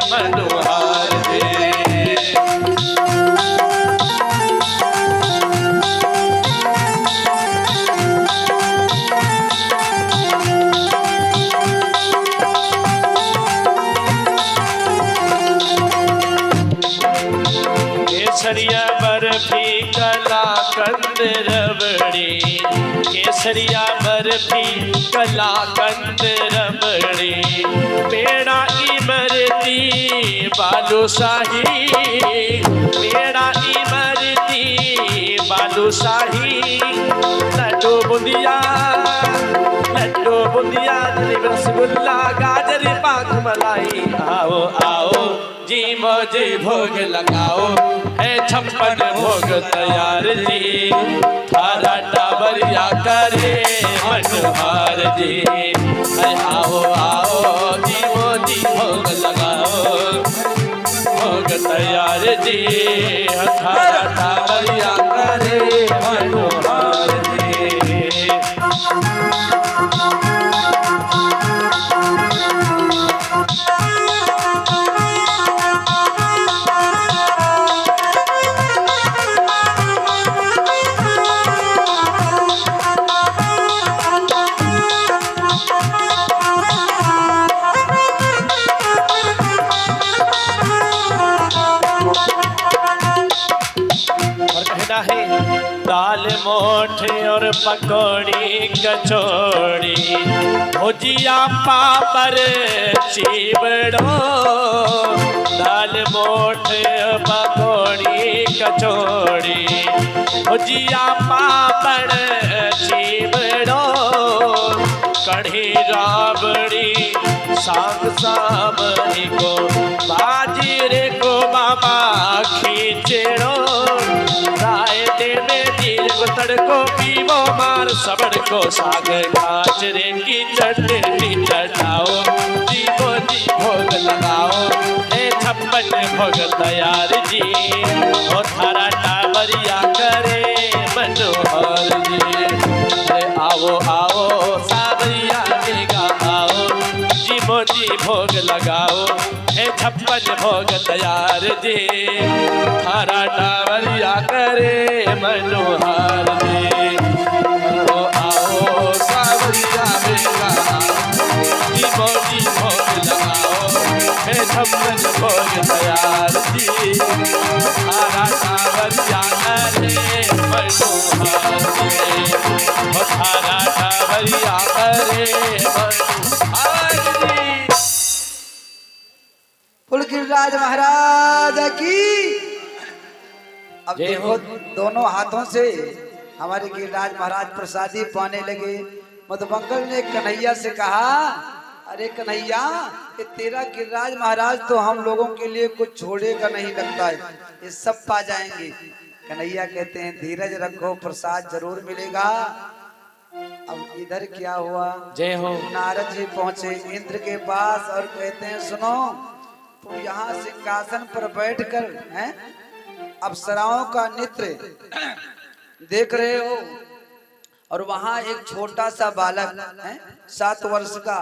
मनोहार जी। केसरिया बर्फी कलाकंद रबड़ी, केसरिया बर्फी कलाकंद रबड़ी, पेड़ा इमरती बालूशाही, पेड़ा इमरती बालूशाही, लड्डू बुंदिया जलेबी रसगुल्ला गाजर पाक मलाई। आओ आओ जी मौजी भोग लगाओ, है 56 भोग तैयार जी। थारा टाबरिया करे मनोहार जी। है आओ आओ जी मौजी भोग लगाओ, भोग तैयार जी। थारा टाबरिया करे मनोहार जी। दाल मोठ और पकौड़ी कचौड़ी, भुजिया पापड़ चिवड़ो। दाल मोठ पकौड़ी कचौड़ी, भुजिया पापड़ चिवड़ो, कढ़ी राबड़ी साग सामरी को, बाजरे को बाबा खींचड़ो, तड़को पीवो मार सबड़ को, साग गाजरे की चटनी चटाओ, जीवो जी भोग लगाओ, हे 56 भोग तैयार जी। ओ थारा टाबरिया करे मनोहर जी। अरे आओ आओ सावरिया बेगा आओ, जीवो जी भोग लगाओ, हे 56 भोग तैयार जी। थारा टाबरिया करे मनोहार जी। आओ आओ सावरिया बेगा जीवो जी भोग लगाओ, हे 56 भोग तैयार जी। थारा टाबरिया करे मनोहार जी। थारा टाबरिया करे मनोहार जी। गिरिराज महाराज की। अब देखो दोनों हाथों से हमारे गिरिराज महाराज प्रसादी पाने लगे। मधुमंगल ने कन्हैया से कहा, अरे कन्हैया ये तेरा गिरिराज महाराज तो हम लोगों के लिए कुछ छोड़ेगा नहीं लगता है, ये सब पा जाएंगे। कन्हैया कहते हैं धीरज रखो, प्रसाद जरूर मिलेगा। अब इधर क्या हुआ, जय हो। नारद जी पहुंचे इंद्र के पास और कहते हैं सुनो, तुम यहाँ सिंहासन पर बैठकर हैं अप्सराओं का नृत्य देख रहे हो, और वहां एक छोटा सा बालक है 7 वर्ष का,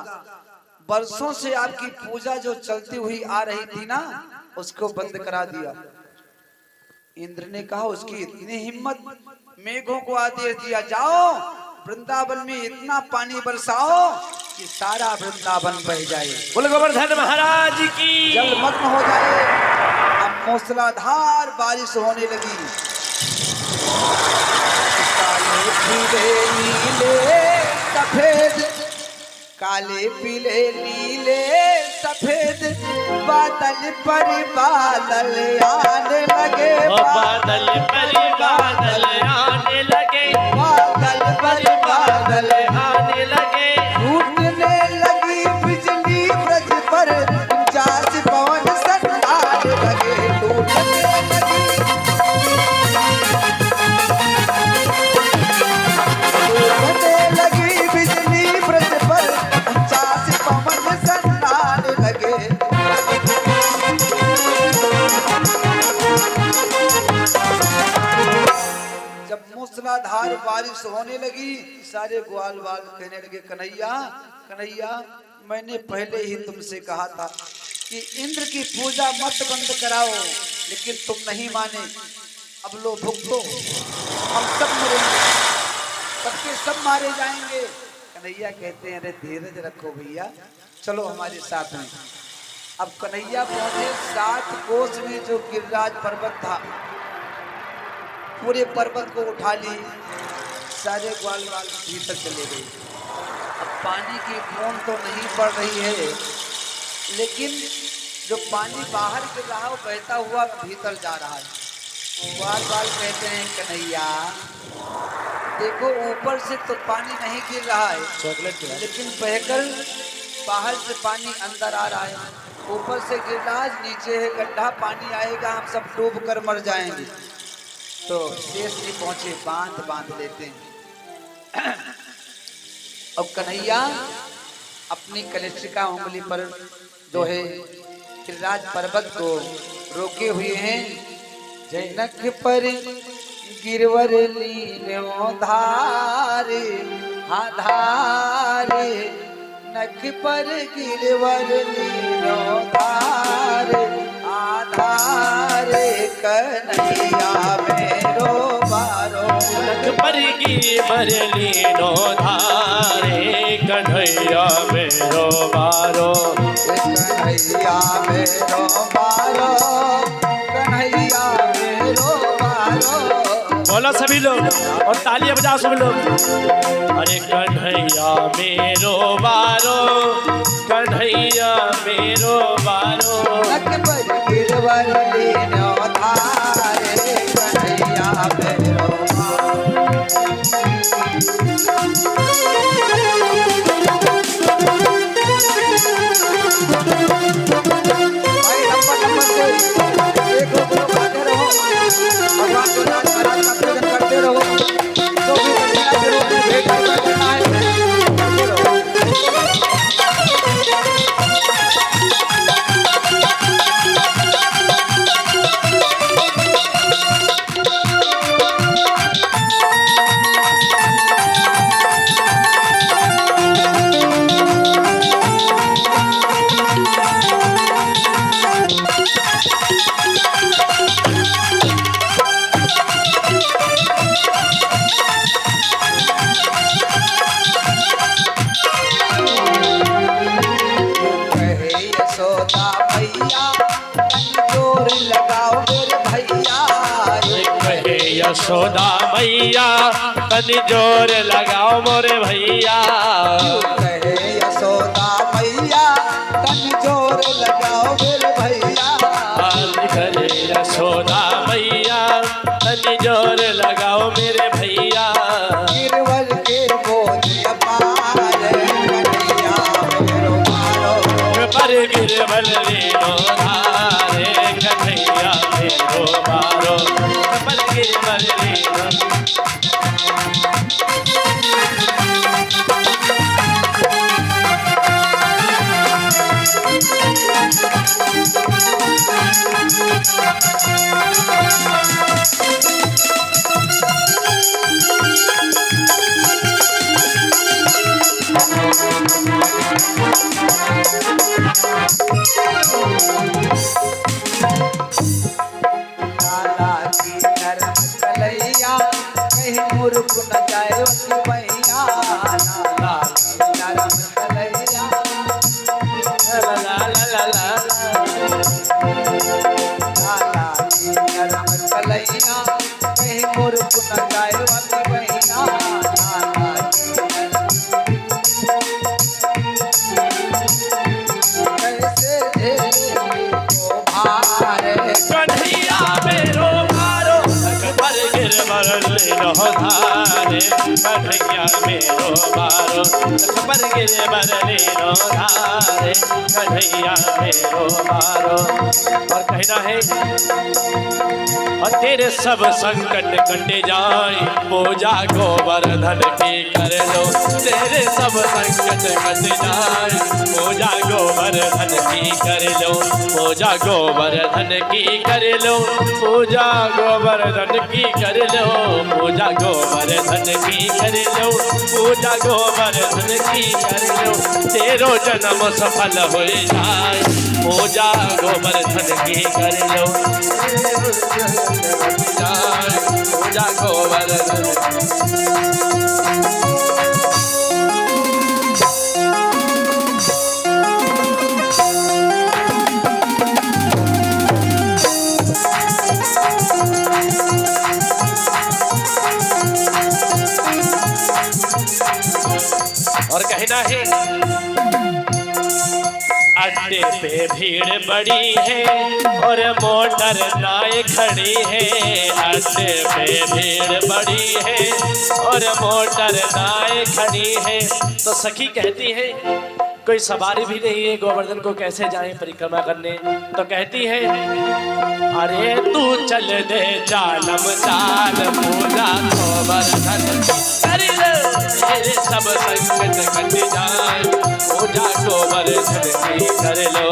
वर्षों से आपकी पूजा जो चलती हुई आ रही थी ना, उसको बंद करा दिया। इंद्र ने कहा उसकी इतनी हिम्मत, मेघों को आदेश दिया जाओ वृंदावन में इतना पानी बरसाओ कि सारा वृंदावन बह जाए, बोल गोवर्धन महाराज की जलमग्न हो जाए। अब मूसलाधार बारिश होने लगी। काले पीले नीले सफेद, काले पीले नीले सफेद बादल पर बादल आने लगे, बादल पर बादल आने लगे, बादल पर बादल आने लगे, टूटने लगी बिजली ब्रज पर 50 पवन सन आने लगे, टूटने लगी बिजली ब्रज पर 50 पवन सन आने लगे। जब मूसलाधार बारिश होने लगी, सारे ग्वाल बाल कहने लगे कन्हैया कन्हैया, मैंने पहले ही तुमसे कहा था कि इंद्र की पूजा मत बंद कराओ, लेकिन तुम नहीं माने। अब लो भुगतो, हम सब मरेंगे, सबके सब मारे जाएंगे। कन्हैया कहते हैं अरे धीरज रखो भैया, चलो हमारे साथ में। अब कन्हैया पहुंचे 7 कोस में जो गिरिराज पर्वत था, पूरे पर्वत को उठा ली, सारे ग्वाल बाल भीतर चले गए। अब पानी की बूंद तो नहीं पड़ रही है, लेकिन जो पानी बाहर गिर रहा है वो बहता हुआ भीतर जा रहा है। ग्वाल बाल कहते हैं कन्हैया देखो, ऊपर से तो पानी नहीं गिर रहा है, लेकिन बहकर बाहर से पानी अंदर आ रहा है। ऊपर से गिर रहा है, नीचे है गड्ढा, पानी आएगा, हम सब डूब कर मर जाएंगे। तो शेष जी पहुंचे, बांध लेते हैं। अब कन्हैया अपनी कनिष्ठिका उंगली पर जो है गिरिराज पर्वत को रोके हुए हैं। जनक पर गिरवर लीनो धारे, हाँ धारे, नख पर गिरवर लीनो धारे, आधारे कन्हैया मेरो बारो, नख पर गिरवर लीनो धारे, कन्हैया मेरो बारो, कन्हैया मेरो बारो, कन्हैया मेरो बारो। बोलो सभी लोग और तालियां बजाओ सभी लोग। अरे कन्हैया मेरो बारो, कन्हैया मेरो बारो, नख पर गिरवर लीनो धारे, कन्हैया मेरो भाई नंबर से देखो, खाते रहो, भगवान को नाम महाराज का पूजन करते रहो, जो भी दक्षिणा के रूप में भेंट करना है करते रहो। यशोदा मैया तनी जोर लगाओ मोरे भैया, कहे यशोदा मैया तनी जोर लगाओ मेरे भैया, करे यशोदा मैया तनी जोर लगाओ मेरे भैया, गिरवर के बोझ अपार, कन्हैया मेरो बारो, पर गिरवल लीनो धारे, कन्हैया मेरो बारो, पर गिरवल लीनो नरम कलैया नरम कलैया कहीं मोर पुन गाय वाली बहिया कैसे कन्हैया मेरो भारो पर गिरवर लो धारे कन्हैया मेरो भारो पर गिरवर लो धारे कन्हैया मेरो भारो। और कहना है और तेरे सब संकट कट जाए पूजा गोवर्धन की कर लो तेरे सब संकट कट जाए पूजा गोवर्धन की कर लो पूजा गोवर्धन की कर लो पूजा गोवर्धन की कर लो पूजा गोवर्धन की कर लो पूजा गोवर्धन की कर लो तेरो जन्म सफल हो जाए पूजा गोवर्धन की कर लो पूजा गोवर्धन। और कहना है अड्डे पे भीड़ बड़ी है और मोटर नाय खड़ी है अड्डे पे भीड़ बड़ी है और मोटर नाय खड़ी है। तो सखी कहती है कोई सवारी भी नहीं है गोवर्धन को कैसे जाएं परिक्रमा करने। तो कहती है अरे तू चल दे चालम चाल पूजा गोवर्धन कर लो तेरे सब संकट कट जाए पूजा गोवर्धन की कर लो।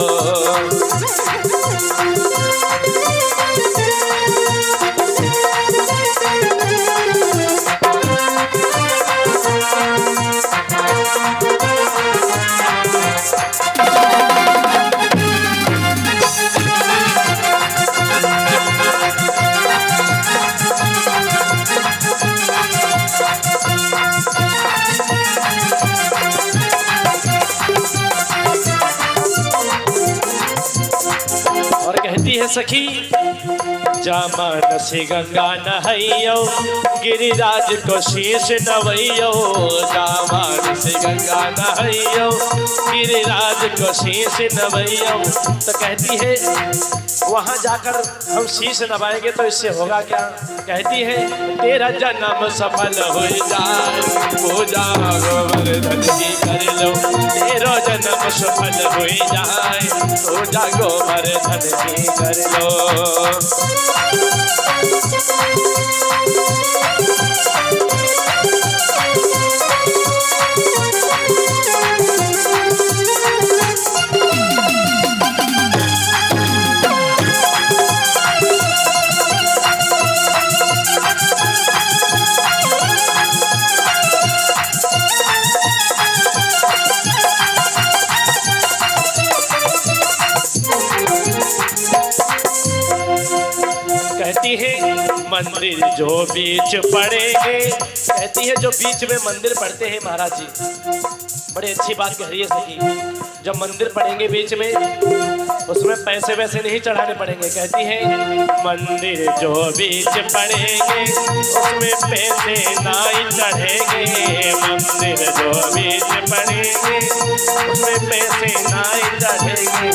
है सखी जामन से गंगा नहैयो गिरिराज को शीश नवैयो जामन से गंगा नहैयो गिरिराज को शीश नवैयो। तो कहती है वहाँ जाकर हम शीश नवाएंगे तो इससे होगा क्या। कहती है तेरा जन्म सफल हो जाए पूजा गोवर्धन की कर लो तेरा जन्म सफल हो जाए पूजा गोवर्धन की कर लो। कहती है मंदिर जो बीच पड़ेंगे कहती है जो बीच में मंदिर पड़ते हैं महाराज जी बड़ी अच्छी बात कह रही है सखी। जब मंदिर पड़ेंगे बीच में उसमें पैसे वैसे नहीं चढ़ाने पड़ेंगे। कहती है मंदिर जो बीच पड़ेंगे उसमें पैसे नहीं चढ़ेंगे मंदिर जो बीच पड़ेंगे उसमें पैसे नहीं चढ़ेंगे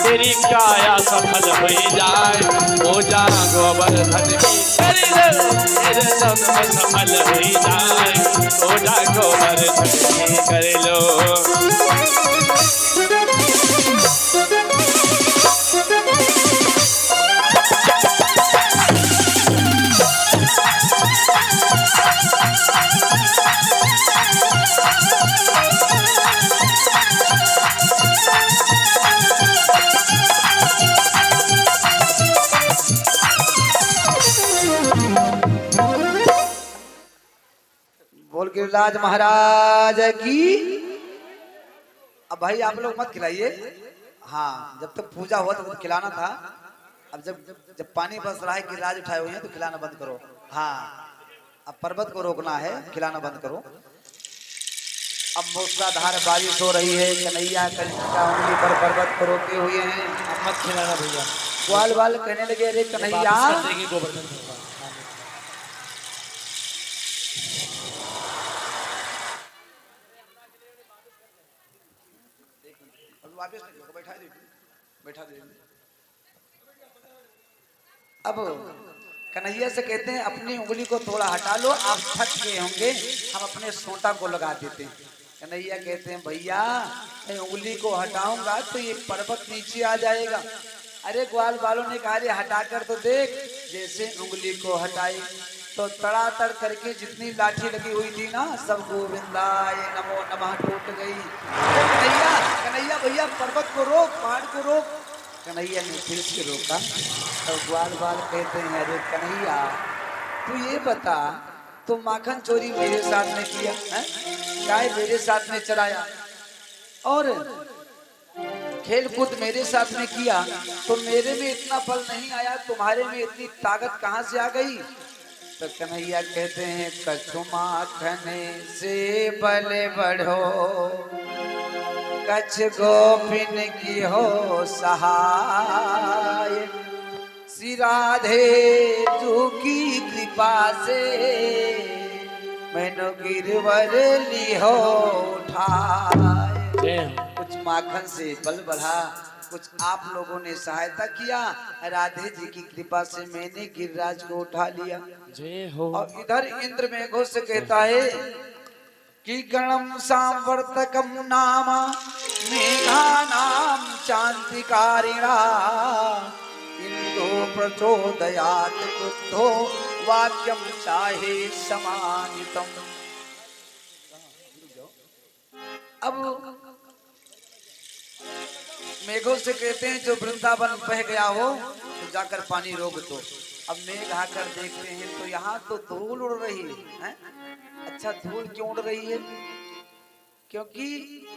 तेरी काया सफल हो जाए पूजा गोवर्धन की कर लो तेरे जन्म सफल हो जाए पूजा गोवर्धन की कर लो। बोल गिरिराज महाराज की। अब भाई आप लोग मत खिलाइए। हाँ जब तक पूजा हुआ तब तक खिलाना था। अब जब जब पानी बरस रहा है गिरिराज उठाए हुए हैं तो खिलाना बंद करो। हाँ अब पर्वत को रोकना है खिलाना बंद करो। अब मूसलाधार बारिश हो रही है। कन्हैया कृष्ण का उंगली पर पर्वत को रोके हुए हैं। अब मत खिलाना भैया, ग्वाल बाल कहने लगे, अरे ये कन्हैया, वापस कर देंगे गोवर्धन भगवान। वापस बैठा दे, बैठा दे। अब कन्हैया से कहते हैं अपनी उंगली को थोड़ा हटा लो, आप थक गए होंगे, हम अपने सोटा को लगा देते हैं। कन्हैया कहते हैं भैया मैं उंगली को हटाऊंगा तो ये पर्वत नीचे आ जाएगा। अरे ग्वाल बालों ने कहा रे हटा कर तो देख। जैसे उंगली को हटाई तो तड़ातड़ करके जितनी लाठी लगी हुई थी ना सब गोविंदाय नमो नमः टूट गई। अरे कन्हैया, कन्हैया भैया पर्वत को रोक, पहाड़ को रोक। कन्हैया ने फिर से रोका। तो ग्वाल बाल कहते हैं अरे कन्हैया तू ये बता, तो माखन चोरी मेरे साथ में किया है, गाय मेरे साथ में चराया और खेल कूद मेरे साथ में किया, तो मेरे में इतना बल नहीं आया, तुम्हारे में इतनी ताकत कहाँ से आ गई? तो कन्हैया कहते हैं कछु माखन से बल बढ़ो, कछ गोपिन की हो सहाय, श्री राधे जू की कृपा से मैंने गिरवर लियो उठाए। कुछ माखन से बल बढ़ा, कुछ आप लोगों ने सहायता किया, राधे जी की कृपा से मैंने गिरिराज को उठा लिया। जय हो। और इधर इंद्र मेघों से कहता है कि गणम सांवर्तकम नाम मेघानाम शांतिकारिणा, इंदो प्रचोदयात क्रुद्धो वाक्यम चाहे समानितम। अब मेघों से कहते हैं जो वृंदावन बह गया हो तो जाकर पानी रोक दो। अब मेघ आकर देखते हैं तो यहाँ तो धूल उड़ रही है। अच्छा धूल क्यों उड़ रही है? क्योंकि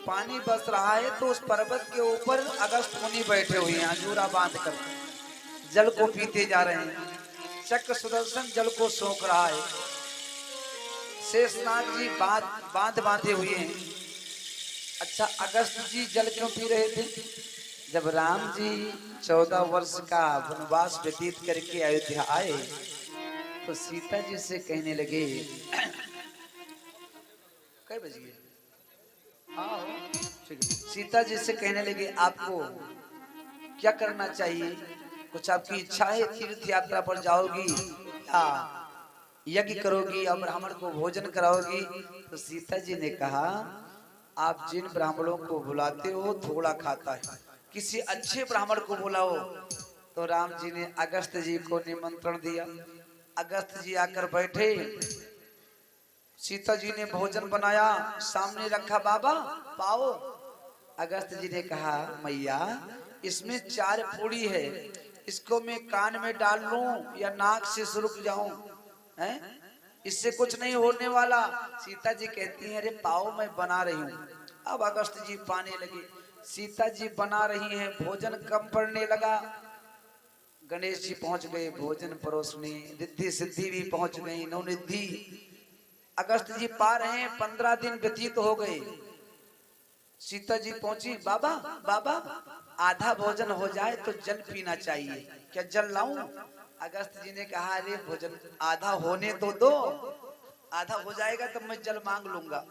पानी बस रहा है तो उस पर्वत के ऊपर अगस्त मुनि बैठे हुए हैं अंजूरा बांध कर, जल को पीते जा रहे हैं। चक्र सुदर्शन जल को सोख रहा है। शेषनाग जी बांध बांधे हुए हैं। अच्छा अगस्त जी जल क्यों पी रहे थे? जब राम जी 14 वर्ष का वनवास व्यतीत करके अयोध्या आए तो सीता जी से कहने लगे, कई बज गए? हाँ ठीक है। सीता जी से कहने लगे आपको क्या करना चाहिए, कुछ आपकी इच्छा है? तीर्थ यात्रा पर जाओगी या यज्ञ करोगी और ब्राह्मण को भोजन कराओगी? तो सीता जी ने कहा आप जिन ब्राह्मणों को बुलाते हो थोड़ा खाता है, किसी अच्छे ब्राह्मण को बुलाओ। तो राम जी ने अगस्त जी को निमंत्रण दिया। अगस्त जी आकर बैठे, सीता जी ने भोजन बनाया, सामने रखा, बाबा पाओ। अगस्त जी ने कहा मैया इसमें 4 पूड़ी है, इसको मैं कान में डाल लूं या नाक से सुरुक जाऊं? हैं? इससे कुछ नहीं होने वाला। सीता जी कहती हैं अरे पाओ मैं बना रही हूँ। अब अगस्त जी पाने लगे। सीता जी बना रही हैं, भोजन कम पड़ने लगा। गणेश जी पहुंच गए भोजन परोसने, रिद्धि सिद्धि भी पहुंच गई, नवनिधि। अगस्त जी पा रहे हैं, 15 दिन व्यतीत हो गए। सीता जी पहुंची, बाबा बाबा आधा भोजन हो जाए तो जल पीना चाहिए, क्या जल लाऊं? अगस्त जी ने कहा अरे भोजन आधा होने तो दो, आधा हो जाएगा तब मैं जल मांग लूंगा।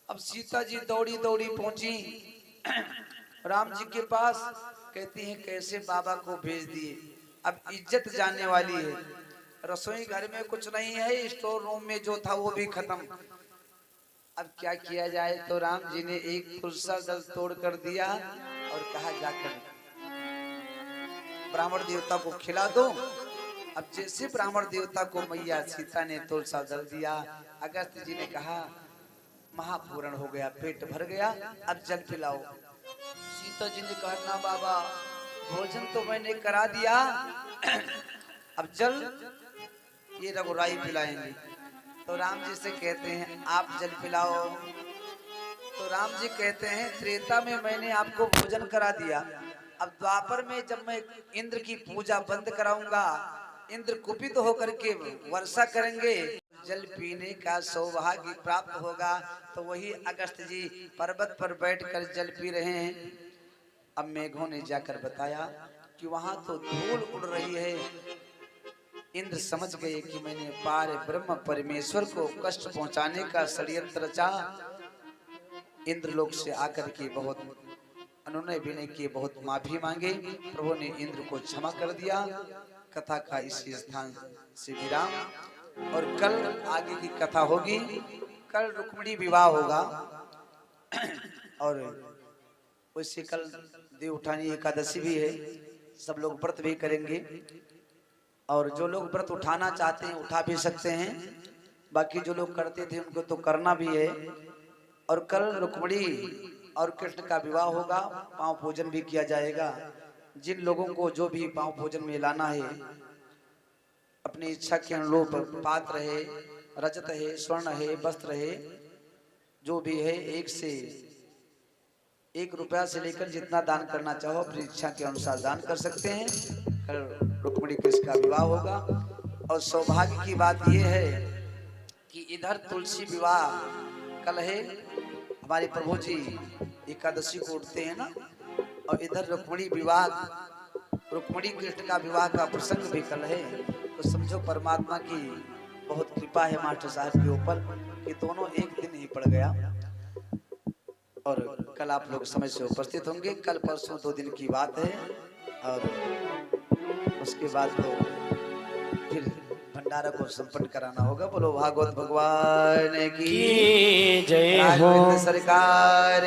अब सीता जी दौड़ी दौड़ी पहुंची राम जी के पास। कहती हैं कैसे बाबा को भेज दिए, अब इज्जत जाने वाली है। रसोई घर में कुछ नहीं है, स्टोर रूम में जो था वो भी खत्म। अब क्या किया जाए? तो राम जी ने एक तुलसा दल तोड़ कर दिया और कहा जाकर ब्राह्मण देवता को खिला दो। अब जैसे ब्राह्मण देवता को मैया सीता ने तुलसा दल दिया, अगस्त जी ने कहा महापूर्ण हो गया, पेट भर गया, अब जल पिलाओ। सीता जी ने कहा ना बाबा भोजन तो मैंने करा दिया, अब जल ये रघुराई पिलाएंगे। तो राम जी से कहते हैं आप जल पिलाओ। तो राम जी कहते हैं त्रेता में मैंने आपको भोजन करा दिया, अब द्वापर में जब मैं इंद्र की पूजा बंद कराऊंगा, इंद्र कुपित होकर के वर्षा करेंगे, जल पीने का सौभाग्य प्राप्त होगा तो वही अगस्त जी पर्वत पर बैठकर जल पी रहे हैं। अब मेघों ने जाकर बताया कि वहां तो धूल उड़ रही है। इंद्र समझ गए कि मैंने पार ब्रह्म परमेश्वर को कष्ट पहुंचाने का षड्यंत्र रचा। इंद्र लोक से आकर के बहुत अनुनय विनय किए, बहुत माफी मांगे। प्रभु ने इंद्र को क्षमा कर दिया। कथा का इसी स्थान से विराम और कल आगे की कथा होगी। कल रुक्मिणी विवाह होगा और वैसे कल देव उठानी एकादशी भी है, सब लोग व्रत भी करेंगे और जो लोग व्रत उठाना चाहते हैं उठा भी सकते हैं, बाकी जो लोग करते थे उनको तो करना भी है। और कल रुक्मिणी और कृष्ण का विवाह होगा, पांव पूजन भी किया जाएगा। जिन लोगों को जो भी पांव पूजन में लाना है अपनी इच्छा के अनुरूप, पात्र है, रजत है, स्वर्ण है, वस्त्र है, जो भी है 1 रुपया से लेकर जितना दान करना चाहो अपनी इच्छा के अनुसार दान कर सकते हैं। कल रुक्मिणी कृष्ण का विवाह होगा और सौभाग्य की बात यह है कि इधर तुलसी विवाह कल है, हमारे प्रभु जी एकादशी को उठते हैं ना, और इधर रुक्मिणी विवाह, रुक्मिणी कृष्ण का विवाह का प्रसंग भी कल है। तो समझो परमात्मा की बहुत कृपा है मास्टर साहब के ऊपर कि दोनों एक दिन ही पड़ गया। और कल आप लोग समय से उपस्थित होंगे। कल परसों 2 दिन की बात है और उसके बाद तो फिर भंडारा को संपन्न कराना होगा। बोलो भागवत भगवान की जय हो। सरकार।